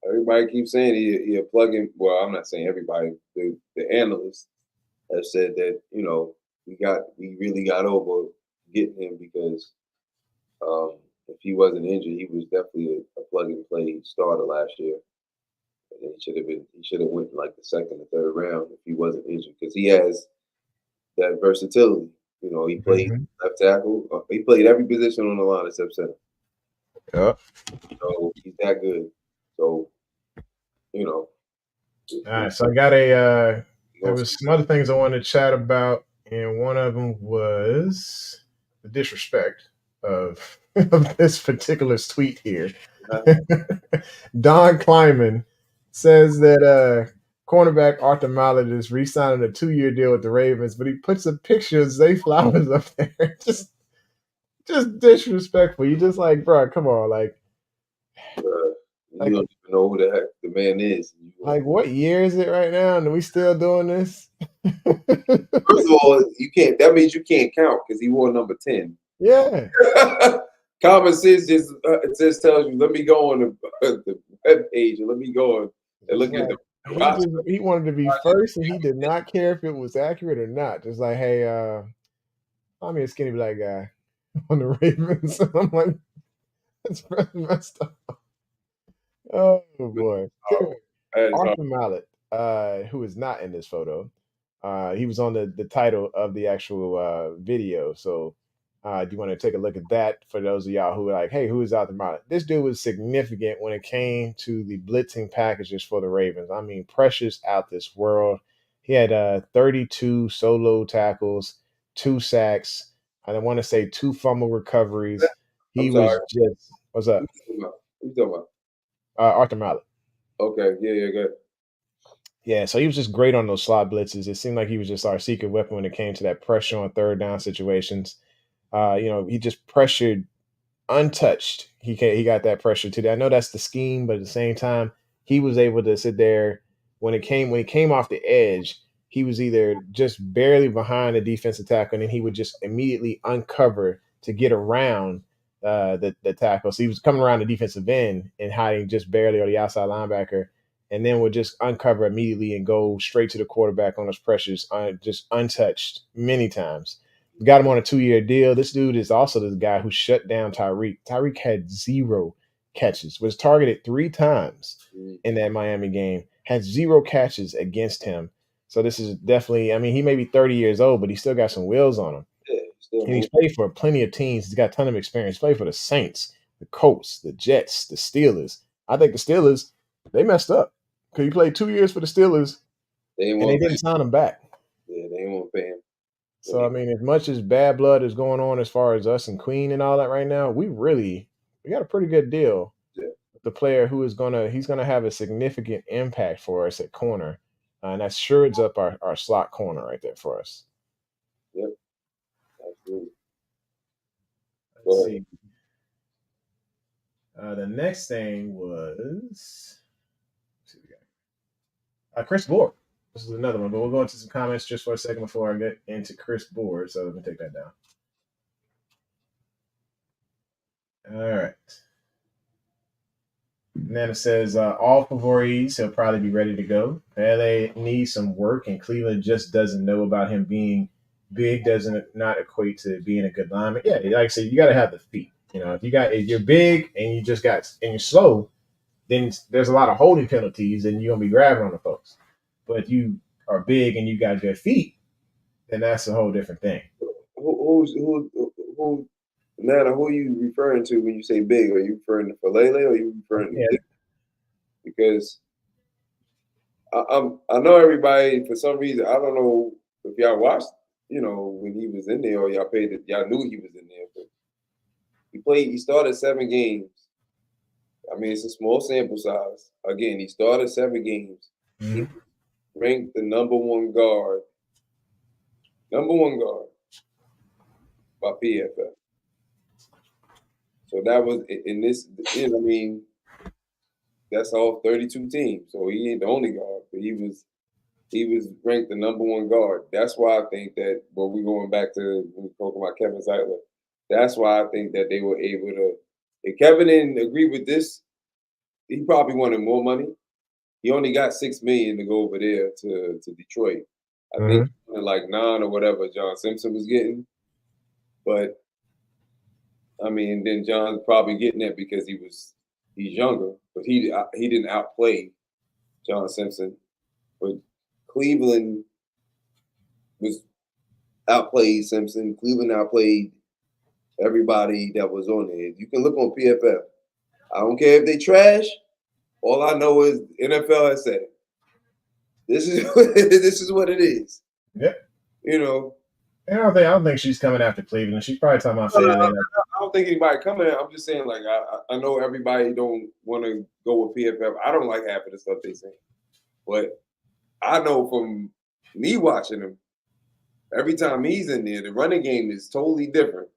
everybody keeps saying he a plug-in. Well, I'm not saying everybody. The analysts have said that we really got over getting him because if he wasn't injured, he was definitely a plug-and-play starter last year. And he should have went in like the second or third round if he wasn't injured because he has that versatility. He played left tackle. He played every position on the line except center. Yep. So he's that good. So, All right. So I got there was some other things I wanted to chat about, and one of them was the disrespect of, of this particular tweet here. Don Kleiman says that cornerback Arthur Mallett is re-signing a 2-year deal with the Ravens, but he puts a picture of Zay Flowers up there. just disrespectful. You just like, bro, come on, like you don't even know who the heck the man is. Like, what year is it right now? And are we still doing this? First of all, you can't. That means you can't count because he wore number 10. Yeah. Common sense just tells you, let me go on the web page and let me go and look at the. He wanted to be first, and he did not care if it was accurate or not. Just like, hey, I'm a skinny black guy on the Ravens. I'm like, that's messed up. Oh boy. Arthur Mallett, who is not in this photo, he was on the title of the actual video. So do you want to take a look at that for those of y'all who are like, hey, who is Arthur Mallett? This dude was significant when it came to the blitzing packages for the Ravens. I mean, precious out this world. He had 32 solo tackles, 2 sacks. I want to say 2 fumble recoveries. He was just, what's up? Who you talking about? Arthur Mallett. Okay, yeah, good. Yeah, so he was just great on those slot blitzes. It seemed like he was just our secret weapon when it came to that pressure on third down situations. He just pressured untouched. He got that pressure today. I know that's the scheme, but at the same time, he was able to sit there when he came off the edge. He was either just barely behind the defensive tackle, and then he would just immediately uncover to get around the tackle. So he was coming around the defensive end and hiding just barely on the outside linebacker, and then would just uncover immediately and go straight to the quarterback on those pressures, just untouched many times. Got him on a 2-year deal. This dude is also the guy who shut down Tyreek. Tyreek had 0 catches, was targeted 3 times in that Miami game, had 0 catches against him. So this is definitely, I mean, he may be 30 years old, but he still got some wheels on him. Yeah, and he's played for plenty of teams. He's got a ton of experience. He's played for the Saints, the Colts, the Jets, the Steelers. I think the Steelers, they messed up because he played 2 years for the Steelers, and they didn't sign him back. Yeah, they didn't want to pay him. So, I mean, as much as bad blood is going on as far as us and Queen and all that right now, we got a pretty good deal. Yeah. With the player who he's gonna have a significant impact for us at corner, and that shores up our slot corner right there for us. Yep, absolutely. Let's see. The next thing was Chris Board. This is another one, but we'll go into some comments just for a second before I get into Chris Board. So let me take that down. All right. And then it says all Favori's, he'll probably be ready to go. LA needs some work, and Cleveland just doesn't know about him being big. Doesn't not equate to being a good lineman. Yeah, like I said, you got to have the feet. If you're big and you're slow, then there's a lot of holding penalties, and you're gonna be grabbing on the folks. But if you are big and you got good feet, then that's a whole different thing. Who Nana, who are you referring to when you say big? Are you referring to Falele or are you referring to Dick? Because I know everybody, for some reason, I don't know if y'all watched, when he was in there, or y'all knew he was in there, but he started 7 games. I mean, it's a small sample size. Again, he started 7 games. Mm-hmm. He ranked the number one guard by PFF. So that was in this, that's all 32 teams. So he ain't the only guard, but he was ranked the number one guard. That's why I think that, we're going back to when we talking about Kevin Zeitler. That's why I think that they were able to. If Kevin didn't agree with this, he probably wanted more money. He only got $6 million to go over there to Detroit. I think like 9 or whatever John Simpson was getting. But I mean, then John's probably getting that because he's younger, but he didn't outplay John Simpson. But Cleveland was outplayed Simpson. Cleveland outplayed everybody that was on there. You can look on PFF. I don't care if they trash. All I know is NFL has said it. This is what it is. Yeah. And I don't think she's coming after Cleveland. She's probably talking about Philly. I don't think anybody coming. I'm just saying, like, I know everybody don't want to go with PFF. I don't like half of the stuff they say, but I know from me watching him, every time he's in there, the running game is totally different.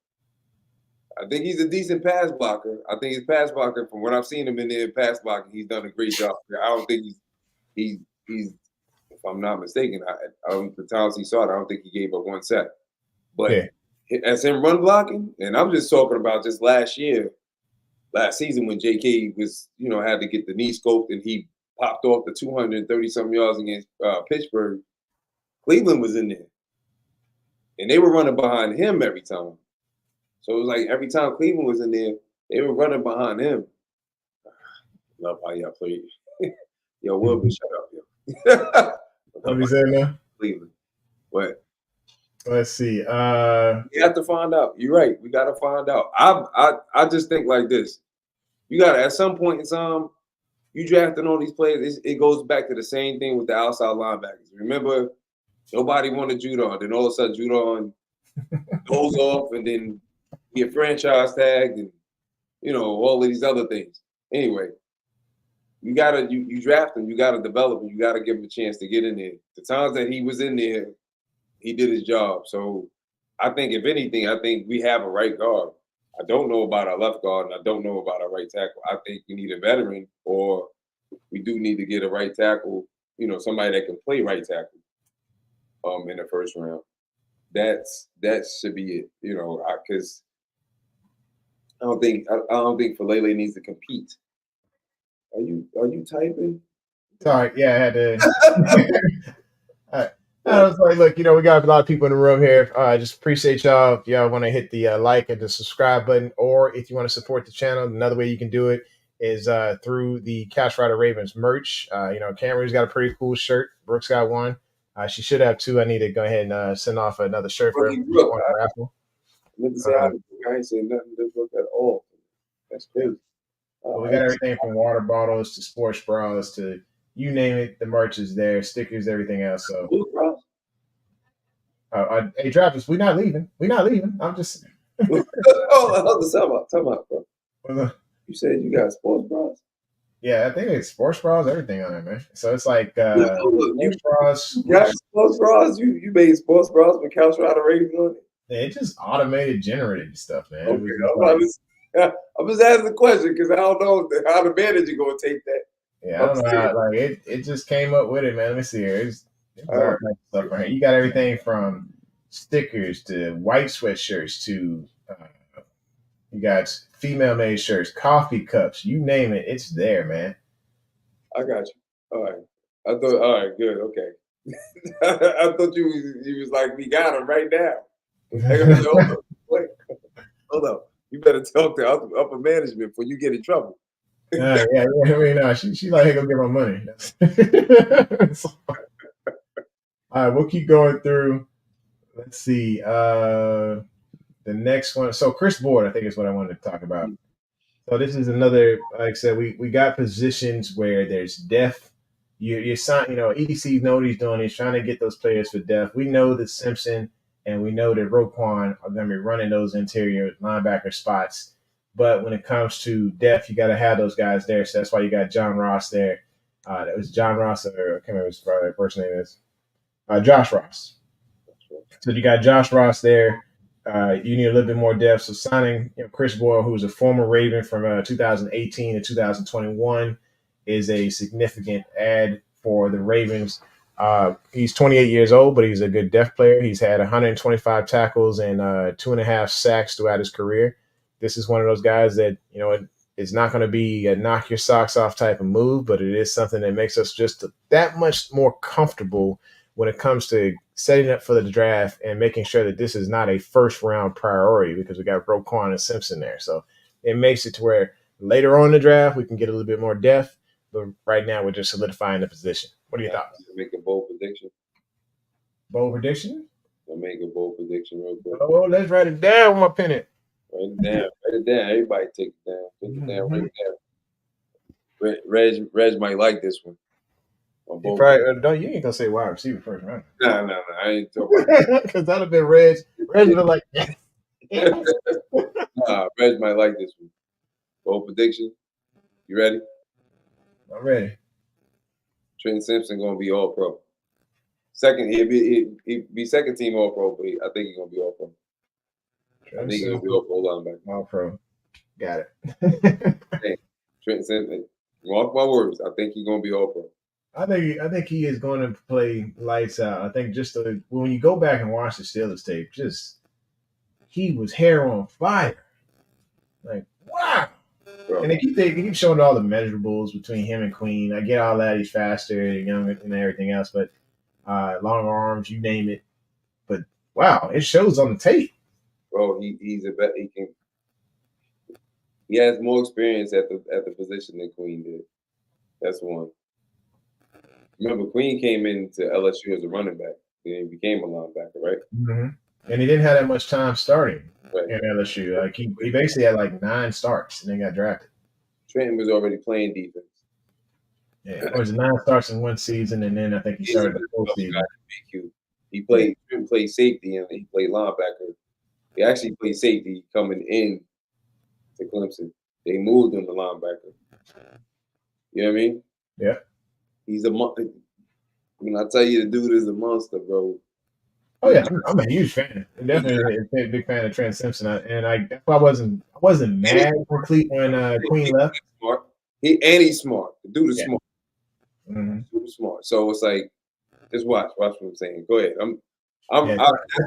I think he's a decent pass blocker. I think his pass blocker, from what I've seen him in there pass blocking, he's done a great job. I don't think he's if I'm not mistaken, the times he saw it, I don't think he gave up 1 sack. But as him run blocking, and I'm just talking about just last season when JK was, had to get the knee scoped and he popped off the 230-something yards against Pittsburgh. Cleveland was in there. And they were running behind him every time. So it was like every time Cleveland was in there, they were running behind him. Love how y'all played. Yo, Wilbur, shut up, yo. What we saying now? Cleveland. But let's see. You have to find out. You're right. We got to find out. I just think like this. You got to, at some point in time, you drafting all these players. It goes back to the same thing with the outside linebackers. Remember, nobody wanted Judon. Then all of a sudden, Judon goes off, and then get franchise tagged, and all of these other things. Anyway, you draft him, you gotta develop him, you gotta give him a chance to get in there. The times that he was in there, he did his job. So I think, if anything, we have a right guard. I don't know about our left guard, and I don't know about our right tackle. I think we need a veteran, or we do need to get a right tackle, somebody that can play right tackle in the first round. That should be it, because I don't think Falele needs to compete. Are you typing? Sorry, yeah, I had to. I was like, look, we got a lot of people in the room here. I just appreciate y'all. If y'all want to hit the like and the subscribe button, or if you want to support the channel, another way you can do it is through the Cash Rider Ravens merch. Cameron's got a pretty cool shirt. Brooks got one. She should have 2. I need to go ahead and send off another shirt for him. I ain't saying nothing to Brooke at all. That's crazy. We got everything from water bottles to sports bras to you name it. The merch is there, stickers, everything else. So, hey, Travis, we're not leaving. I'm just. Time out, bro. You said you got sports bras? Yeah, I think it's sports bras, everything on there, man. So it's like sports bras. You got sports bras? You made sports bras with Couch Rider Ravens on it? Yeah, it's just automated generated stuff, man. Okay, I'm just asking the question because I don't know how the manager going to take that. Yeah, I don't know how. It just came up with it, man. Let me see here. It's all right. Stuff right here. You got everything from stickers to white sweatshirts to You got female made shirts, coffee cups, you name it, it's there, man. I got you. All right. I thought. All right. Good. Okay. I thought you was like, we got him right now. Like, I said, hold up. Wait. Hold up. You better talk to upper management before you get in trouble. Yeah. I mean, she like, hey, go get my money. So, all right, we'll keep going through. Let's see. The next one. So Chris Board, I think is what I wanted to talk about. So this is another, like I said, we got positions where there's depth. You're sign, EDC know what he's doing. He's trying to get those players for depth. We know that Simpson and we know that Roquan are going to be running those interior linebacker spots. But when it comes to depth, you got to have those guys there. So that's why you got John Ross there. That was John Ross, or I can't remember his first name is. Josh Ross. So you got Josh Ross there. You need a little bit more depth. So signing Chris Boyle, who was a former Raven from 2018 to 2021, is a significant add for the Ravens. He's 28 years old, but he's a good depth player. He's had 125 tackles and 2.5 sacks throughout his career. This is one of those guys that, it's not going to be a knock your socks off type of move, but it is something that makes us just that much more comfortable when it comes to setting up for the draft and making sure that this is not a first round priority, because we got Roquan and Simpson there. So it makes it to where later on in the draft we can get a little bit more depth, but right now we're just solidifying the position. What are your thoughts? Make a bold prediction. Bold prediction? I'll make a bold prediction real quick. Oh, let's write it down with my pen. Write it down. Write it down. Everybody take it down. Take it down. Write it down. Reg might like this one. You probably, you ain't gonna say wide receiver first, right? No. I ain't talking about because that'd have been Reg. Reg would have like, nah, Reg might like this one. Bold prediction. You ready? I'm ready. Trenton Simpson gonna be all pro. Second, he'll be second team all pro, but I think he's gonna be all pro. I think he's gonna be all pro linebacker. All pro. Got it. Hey, Trenton Simpson. Mark my words. I think he's gonna be all pro. I think he is going to play lights out. I think when you go back and watch the Steelers tape, he was hair on fire. Like, wow. Bro. And they keep showing all the measurables between him and Queen. I get all that. He's faster and younger and everything else, but long arms, you name it. But wow, it shows on the tape. Bro, he has more experience at the position than Queen did. That's one. Remember, Queen came into LSU as a running back. Then he became a linebacker, right? Mm-hmm. And he didn't have that much time starting in LSU. Like he basically had like 9 starts and then got drafted. Trenton was already playing defense. Yeah, it was 9 starts in one season, and then I think he started the whole season. He played safety and he played linebacker. He actually played safety coming in to Clemson. They moved him to linebacker. You know what I mean? Yeah. He's when I tell you the dude is a monster, bro. Oh yeah, I'm a huge fan. I'm definitely a big fan of Trent Simpson, I wasn't mad when Queen left. Smart. He's smart. The dude is smart. Mm-hmm. Super smart. So it's like, just watch what I'm saying. Go ahead. I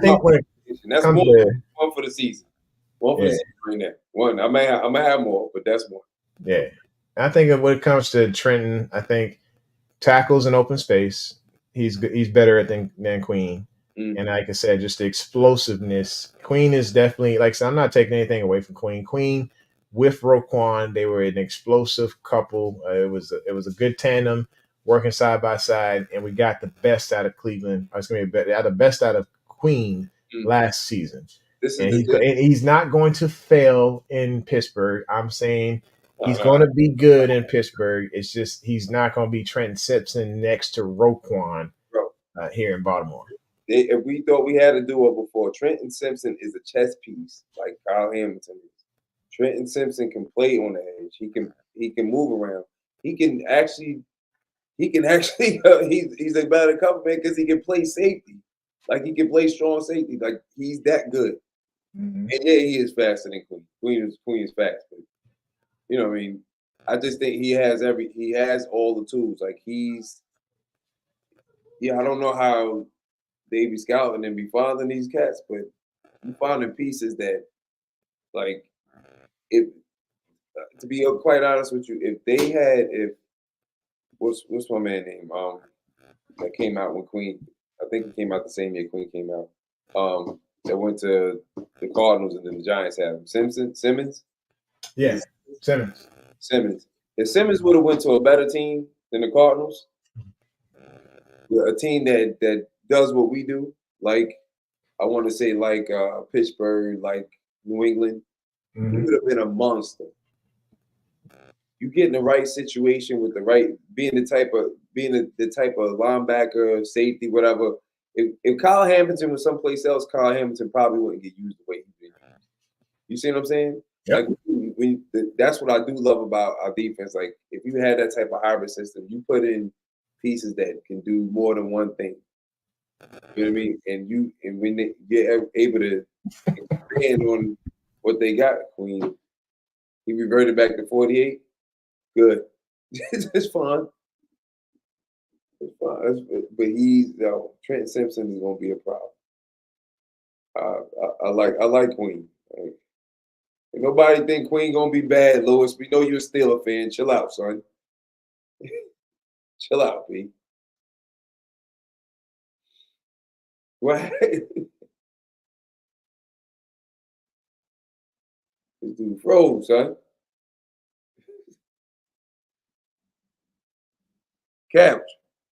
think that's one for the season. One for the season right now. One. I may have more, but that's one. Yeah, I think when it comes to Trenton, I think tackles in open space, he's better at than Queen. Mm-hmm. And like I said, just the explosiveness. Queen is definitely, like I said, I'm not taking anything away from Queen. Queen with Roquan, they were an explosive couple. It was a good tandem working side by side, and we got the best out of Cleveland. It's going to be the best out of Queen last season. He's not going to fail in Pittsburgh. I'm saying he's going to be good in Pittsburgh. It's just he's not going to be Trenton Simpson next to Roquan here in Baltimore. If we thought we had a duo before, Trenton Simpson is a chess piece like Kyle Hamilton is. Trenton Simpson can play on the edge. He can move around. He's a better cover man because he can play safety. Like he can play strong safety. Like he's that good. Mm-hmm. And yeah, he is faster than Queen. Queen is fast. But, you know what I mean? I just think he has all the tools. Like I don't know how they be scouting and be finding these cats, but you finding pieces that like if to be quite honest with you, if what's my man name? That came out when Queen. I think he came out the same year Queen came out. That went to the Cardinals and then the Giants had him. Simmons. Yeah, Simmons. Simmons. If Simmons would have went to a better team than the Cardinals, a team that does what we do, like I want to say like Pittsburgh, like New England, he would have been a monster. You get in the right situation with the right, being the type of linebacker, safety, whatever. If Kyle Hamilton was someplace else, Kyle Hamilton probably wouldn't get used the way he did. You see what I'm saying? Yep. Like that's what I do love about our defense. Like if you had that type of hybrid system, you put in pieces that can do more than one thing. You know what I mean? And when you're able to expand on what they got, Queen, he reverted back to 48. Good. It's fun. It's fun. But Trent Simpson is gonna be a problem. I like Queen. Like, nobody think Queen gonna be bad, Lewis. We know you're a Steeler fan. Chill out, son. Chill out, B. What? This dude froze, son.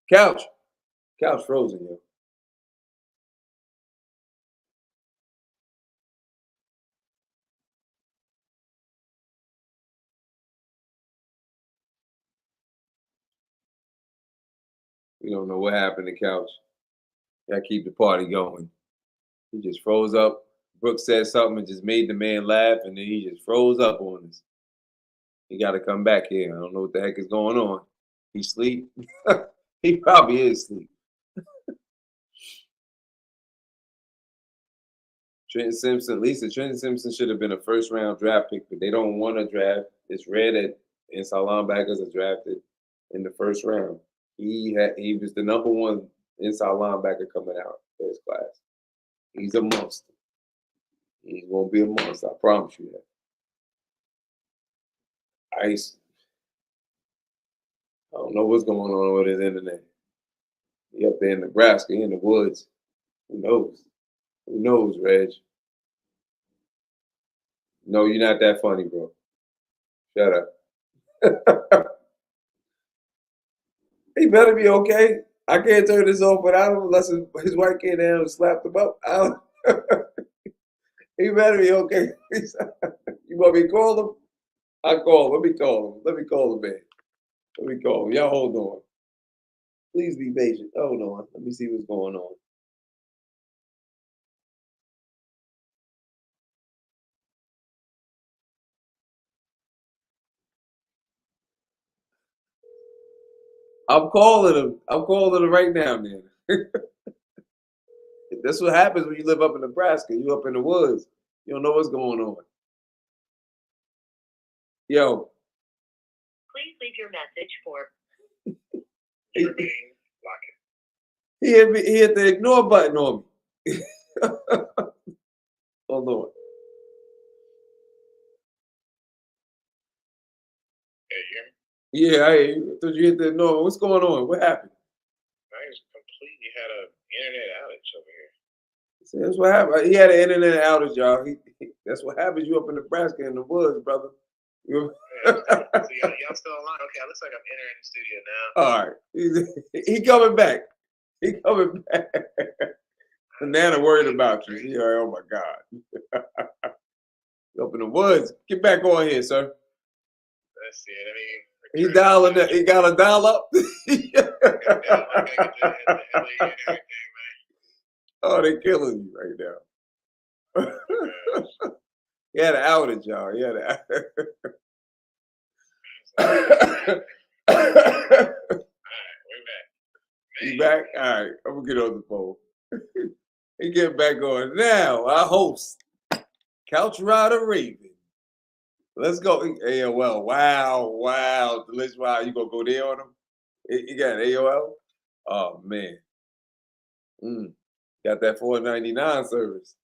Couch frozen, yo. We don't know what happened to Couch. Gotta keep the party going. He just froze up. Brooks said something and just made the man laugh, and then he just froze up on us. He got to come back here. I don't know what the heck is going on. He sleep? He probably is asleep. Trenton Simpson, Lisa, Trenton Simpson should have been a first-round draft pick, but they don't want to draft. It's rare that inside linebackers are drafted in the first round. He was the number one inside linebacker coming out of his class. He's a monster. He's gonna be a monster. I promise you that. I don't know what's going on with his internet. He up there in Nebraska, in the woods. Who knows? Who knows, Reg? No, you're not that funny, bro. Shut up. He better be okay. I can't turn this off without him unless his wife came down and slapped him up. He better be okay. You want me to call him? I'll call him. Let me call him. Let me call the man. Let me call him. Y'all hold on. Please be patient. Hold on. Let me see what's going on. I'm calling him. I'm calling him right now, man. That's what happens when you live up in Nebraska. You up in the woods. You don't know what's going on. Yo. Please leave your message for. He hit the ignore button on me. Hold on. Yeah, I thought you hit the ignore. What's going on? What happened? I just completely had an internet outage over here. See, that's what happened. He had an internet outage, y'all. That's what happens. You up in Nebraska in the woods, brother. Yeah, so y'all still online? Okay, it looks like I'm entering the studio now. All right, he coming back. He coming back. Nana worried about you. She like, oh my God. Up in the woods. Get back on here, sir. Let's see. Let me. He dialing that. He got a dial up. Oh, they killing you right now. He had an outage, y'all. He had an outage. All right, we're back. You back? All right, I'm gonna get on the phone. He get back on now. Our host, Couch Rider Raven. Let's go. AOL. Wow. Delicious. Wow, you gonna go there on him? You got AOL? Oh man. Got that $4.99 service.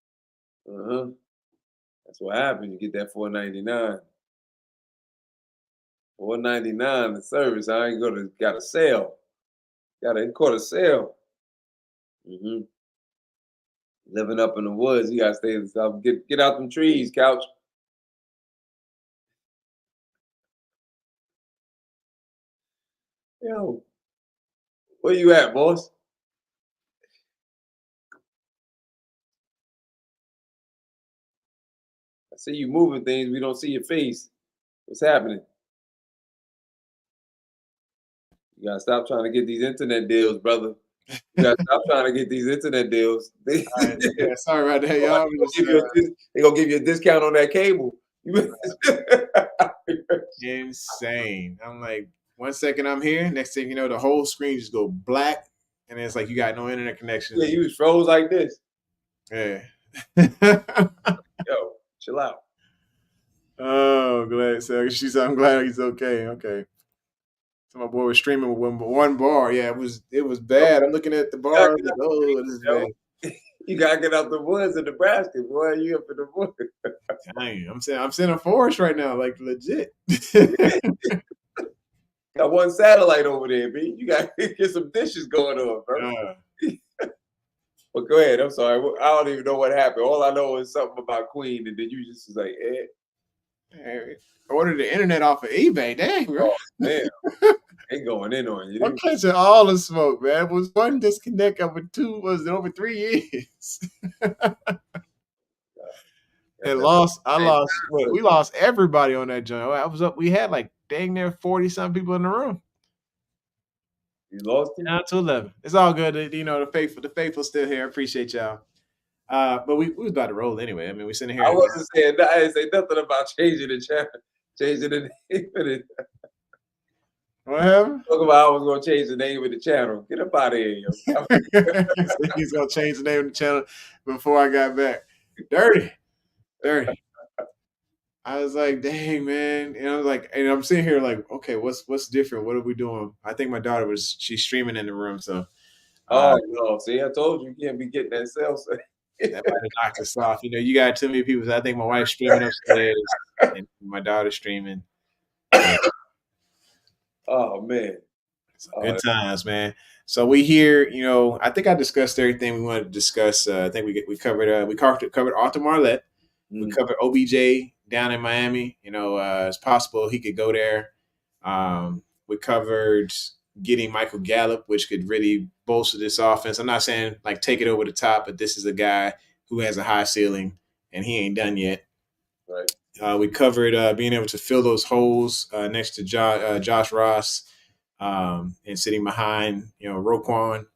That's what happened. You get that $4.99. $4.99 the service. I ain't got a sale. Caught a sale. Living up in the woods, you gotta stay in the south. Get out them trees, couch. Yo, where you at, boss? I see you moving things. We don't see your face. What's happening? You gotta stop trying to get these internet deals, brother. You gotta stop trying to get these internet deals. They, All right, yeah, sorry about that, y'all. they gonna give you a discount on that cable. Insane. I'm like, 1 second I'm here, next thing you know, the whole screen just go black, and it's like you got no internet connection. Yeah, you was froze like this. Yeah. Yo, chill out. Oh, glad. So I'm glad he's okay. Okay. So my boy was streaming with one bar. Yeah, it was bad. I'm looking at the bar. Like, oh, this is bad. You gotta get out the woods in Nebraska, boy. You up in the woods. Dang, I'm seeing a forest right now, like legit. Got one satellite over there, B. You gotta get some dishes going on, bro. But go ahead. I'm sorry. I don't even know what happened. All I know is something about Queen, and then you just was like, Hey, ordered the internet off of eBay. Dang, bro. Oh, damn. They going in on you. I'm catching all the smoke, man. It was one disconnect over over 3 years. We lost everybody on that joint. I was up. We had like dang near 40-some people in the room. You lost him? Down to 11. It's all good. You know, the faithful still here. Appreciate y'all. But we was about to roll anyway. I mean, we sitting here. I wasn't saying I didn't say nothing about changing the channel, changing the name of it. What happened? Talk about I was gonna change the name of the channel. Get up out of here, yo. He's gonna change the name of the channel before I got back. Dirty. I was like, dang, man. And I was like, and I'm sitting here like, okay, what's different? What are we doing? I think my daughter she's streaming in the room, so oh no, see, I told you can't be getting that cell. that might have knocked us off. You know, you got too many people. So I think my wife's streaming upstairs and my daughter's streaming. Oh man. Good times, man. So we here, you know, I think I discussed everything we wanted to discuss. I think we covered Arthur Marlette. We covered OBJ down in Miami. You know, it's possible he could go there. We covered getting Michael Gallup, which could really bolster this offense. I'm not saying like take it over the top, but this is a guy who has a high ceiling and he ain't done yet. Right. We covered being able to fill those holes next to Josh Ross and sitting behind, you know, Roquan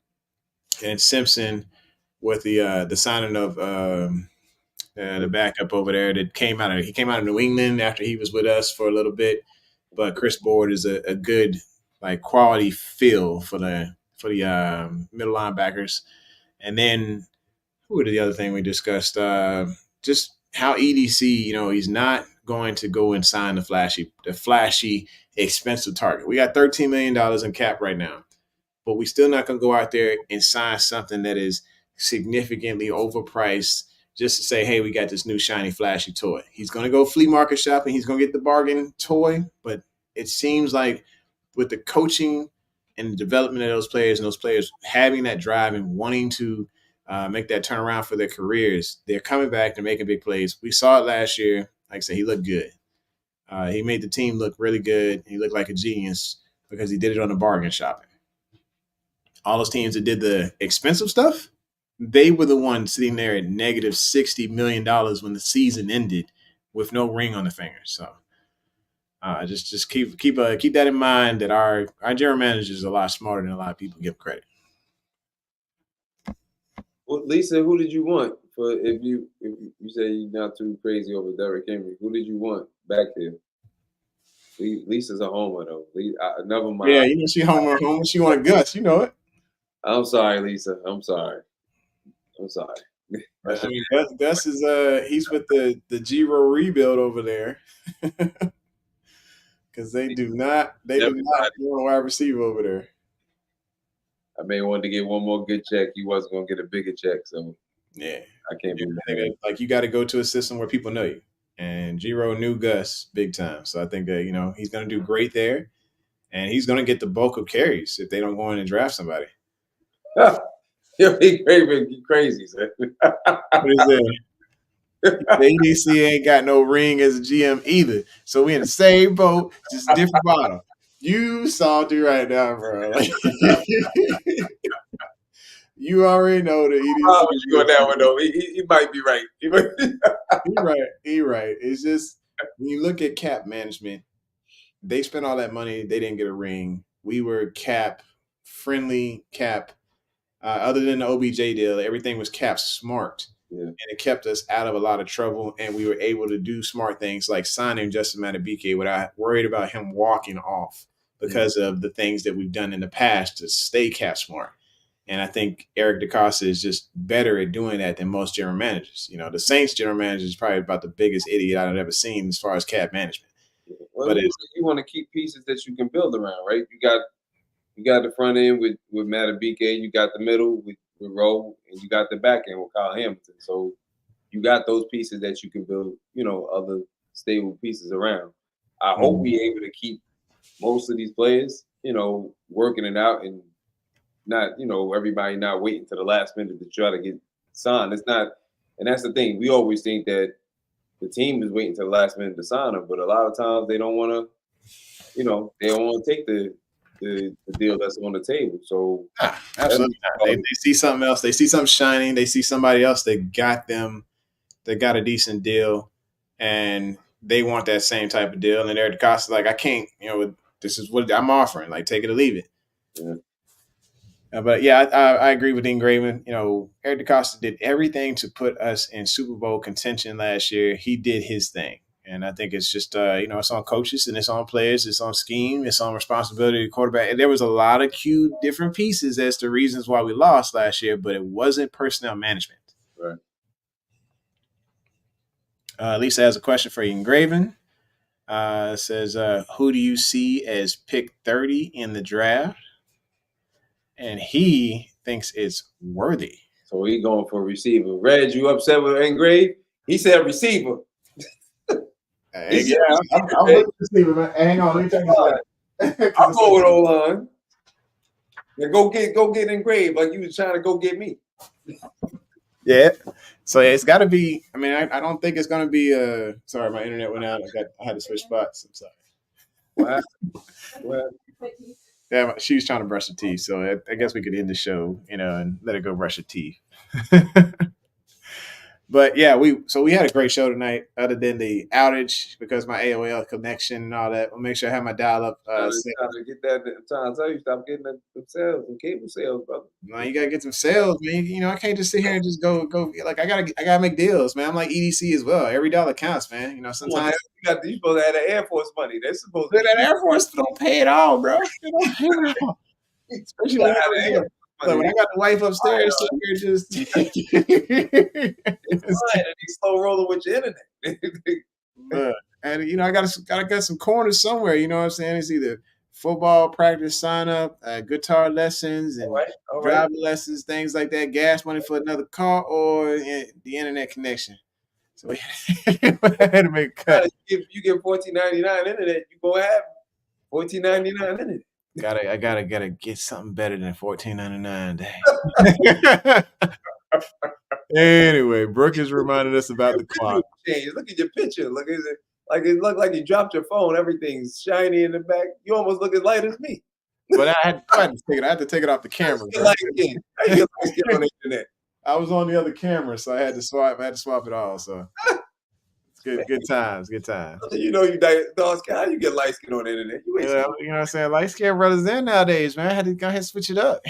and Simpson with the signing of the backup over there that came out of New England after he was with us for a little bit. But Chris Board is a good like quality fill for the middle linebackers. And then who were the other thing we discussed? Just how EDC, you know, he's not going to go and sign the flashy, expensive target. We got $13 million in cap right now, but we still not going to go out there and sign something that is significantly overpriced just to say, hey, we got this new shiny flashy toy. He's going to go flea market shopping. He's going to get the bargain toy, but it seems like with the coaching and the development of those players and those players having that drive and wanting to make that turnaround for their careers, they're coming back, they're making big plays. We saw it last year. Like I said, he looked good. He made the team look really good. He looked like a genius because he did it on the bargain shopping. All those teams that did the expensive stuff, they were the ones sitting there at negative $60 million when the season ended with no ring on the finger. So just keep that in mind that our general manager is a lot smarter than a lot of people give credit. Well, Lisa, who did you want for if you say you're not too crazy over Derrick Henry? Who did you want back there? Lisa's a homer though. Never mind. Yeah, you know she homer. She wanted Gus. You know it. I'm sorry, Lisa. I'm sorry. I mean, Gus is he's with the Giro rebuild over there because they do not want a wide receiver over there. I may want to get one more good check. He wasn't going to get a bigger check, so Yeah. I can't be I mad. think like you got to go to a system where people know you. And Giro knew Gus big time. So I think that, he's going to do great there. And he's going to get the bulk of carries if they don't go in and draft somebody. Yo, he crazy, son. What is that? The EDC ain't got no ring as a GM either. So we in the same boat, just different bottle. You salty right now, bro. Like, you already know the EDC. How would you go that one, though? He might be right. He right. It's just when you look at cap management, they spent all that money. They didn't get a ring. We were cap friendly, cap. Other than the OBJ deal, everything was cap smart. Yeah. And it kept us out of a lot of trouble, and we were able to do smart things like signing Justin Madubuike without worried about him walking off because of the things that we've done in the past to stay cap smart. And I think Eric DeCosta is just better at doing that than most general managers. The Saints general manager is probably about the biggest idiot I've ever seen as far as cap management. Well, but you want to keep pieces that you can build around, right? You got the front end with Madubuike, you got the middle with Rowe, and you got the back end with Kyle Hamilton. So you got those pieces that you can build, other stable pieces around. I hope we're able to keep most of these players, working it out and not, everybody not waiting to the last minute to try to get signed. It's not, and that's the thing. We always think that the team is waiting to the last minute to sign them, but a lot of times they don't want to, they don't want to take the deal that's on the table. So absolutely not. They see something else. They see something shining. They see somebody else that got a decent deal, and they want that same type of deal. And they're the cost like, I can't, this is what I'm offering. Like, take it or leave it. Yeah. But yeah, I agree with Dean Graven. Eric DeCosta did everything to put us in Super Bowl contention last year. He did his thing. And I think it's just, it's on coaches and it's on players, it's on scheme, it's on responsibility of the quarterback. And there was a lot of cute different pieces as to reasons why we lost last year, but it wasn't personnel management. Right. Lisa has a question for you, Engraven. Says, who do you see as pick 30 in the draft? And he thinks it's Worthy. So he going for a receiver. Reg, you upset with Engrave? He said receiver. I'm with receiver, man. Hang on, let me tell you. I'll go with O-line. Yeah, go get Engrave like you was trying to go get me. Yeah. So it's got to be. I mean, I don't think it's going to be. Sorry, my internet went out. I had to switch spots. I'm sorry. What? Yeah, she was trying to brush her teeth, so I guess we could end the show, and let her go brush her teeth. But yeah, we had a great show tonight. Other than the outage because my AOL connection and all that, we'll make sure I have my dial up. Trying to get that. I'm trying to tell you, stop getting the sales, the cable sales, brother. No, you gotta get some sales, man. I can't just sit here and just go. Like I gotta make deals, man. I'm like EDC as well. Every dollar counts, man. Sometimes you supposed to have the Air Force money. They're supposed to. That Air Force don't pay it all, bro. They don't pay it all. Especially when I got the wife upstairs, so you're just it's fine, and he's slow rolling with your internet. And I gotta get some corners somewhere. You know what I'm saying? It's either football practice, sign up, guitar lessons, and driver lessons, things like that. Gas money for another car, or the internet connection. So we had to make a cut. If you get $14.99 internet, you go have $14.99 internet. I gotta get something better than $14.99 a day. Anyway, Brooke has reminded us about the clock. Look at your picture. Look, it looked like you dropped your phone. Everything's shiny in the back. You almost look as light as me. But I had to take it off the camera. On the internet. I was on the other camera, so I had to swap it all. So it's good times. You dark skin. How you get light skin on the internet? You know what I'm saying? Light skin brothers in nowadays, man. I had to go ahead and switch it up.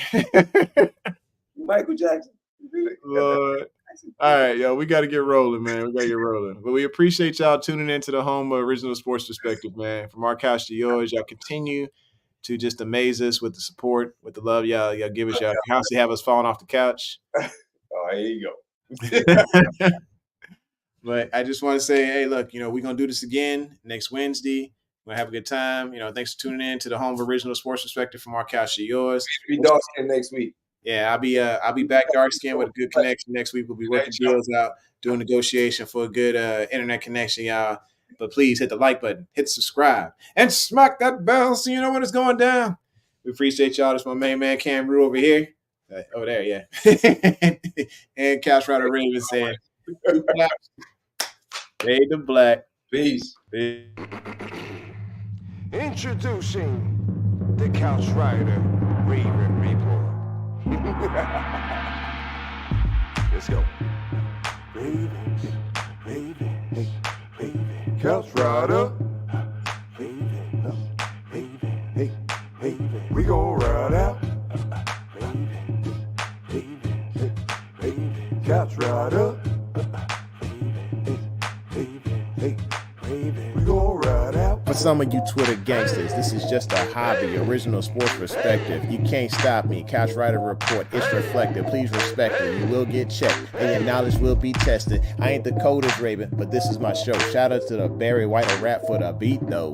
Michael Jackson. Lord. All right, yo, we got to get rolling, man. But we appreciate y'all tuning into the home of Original Sports Perspective, man. From our couch to yours, y'all continue to just amaze us with the support, with the love y'all give us. Y'all constantly have us falling off the couch. Oh, here you go. But I just want to say, hey, look, we're going to do this again next Wednesday. We're going to have a good time. Thanks for tuning in to the home of Original Sports Perspective from our couch to yours. Be dark skin next week. Yeah, I'll be back dark skinned with a good connection next week. We'll be working deals out, doing negotiation for a good internet connection, y'all. But please hit the like button, hit subscribe, and smack that bell so you know when it's going down. We appreciate y'all. This is my main man Cam Brew over here. Over there, yeah. And Couch Rider Raven saying, Fade to black. Peace. Introducing the Couch Rider Raven Report. Let's go. Ravens, Ravens, Ravens. Couch Rider. Ravens, Ravens, hey, Ravens. We gon' ride out. Ravens, Ravens, hey, Ravens. Couch Rider. Ravens, Ravens, hey, Ravens. We gon' ride out. For some of you Twitter gangsters, this is just a hobby, original sports perspective. You can't stop me. Couch Rider Report, it's reflective. Please respect me. You will get checked, and your knowledge will be tested. I ain't the coldest Raven, but this is my show. Shout out to the Barry White of rap for the beat, though.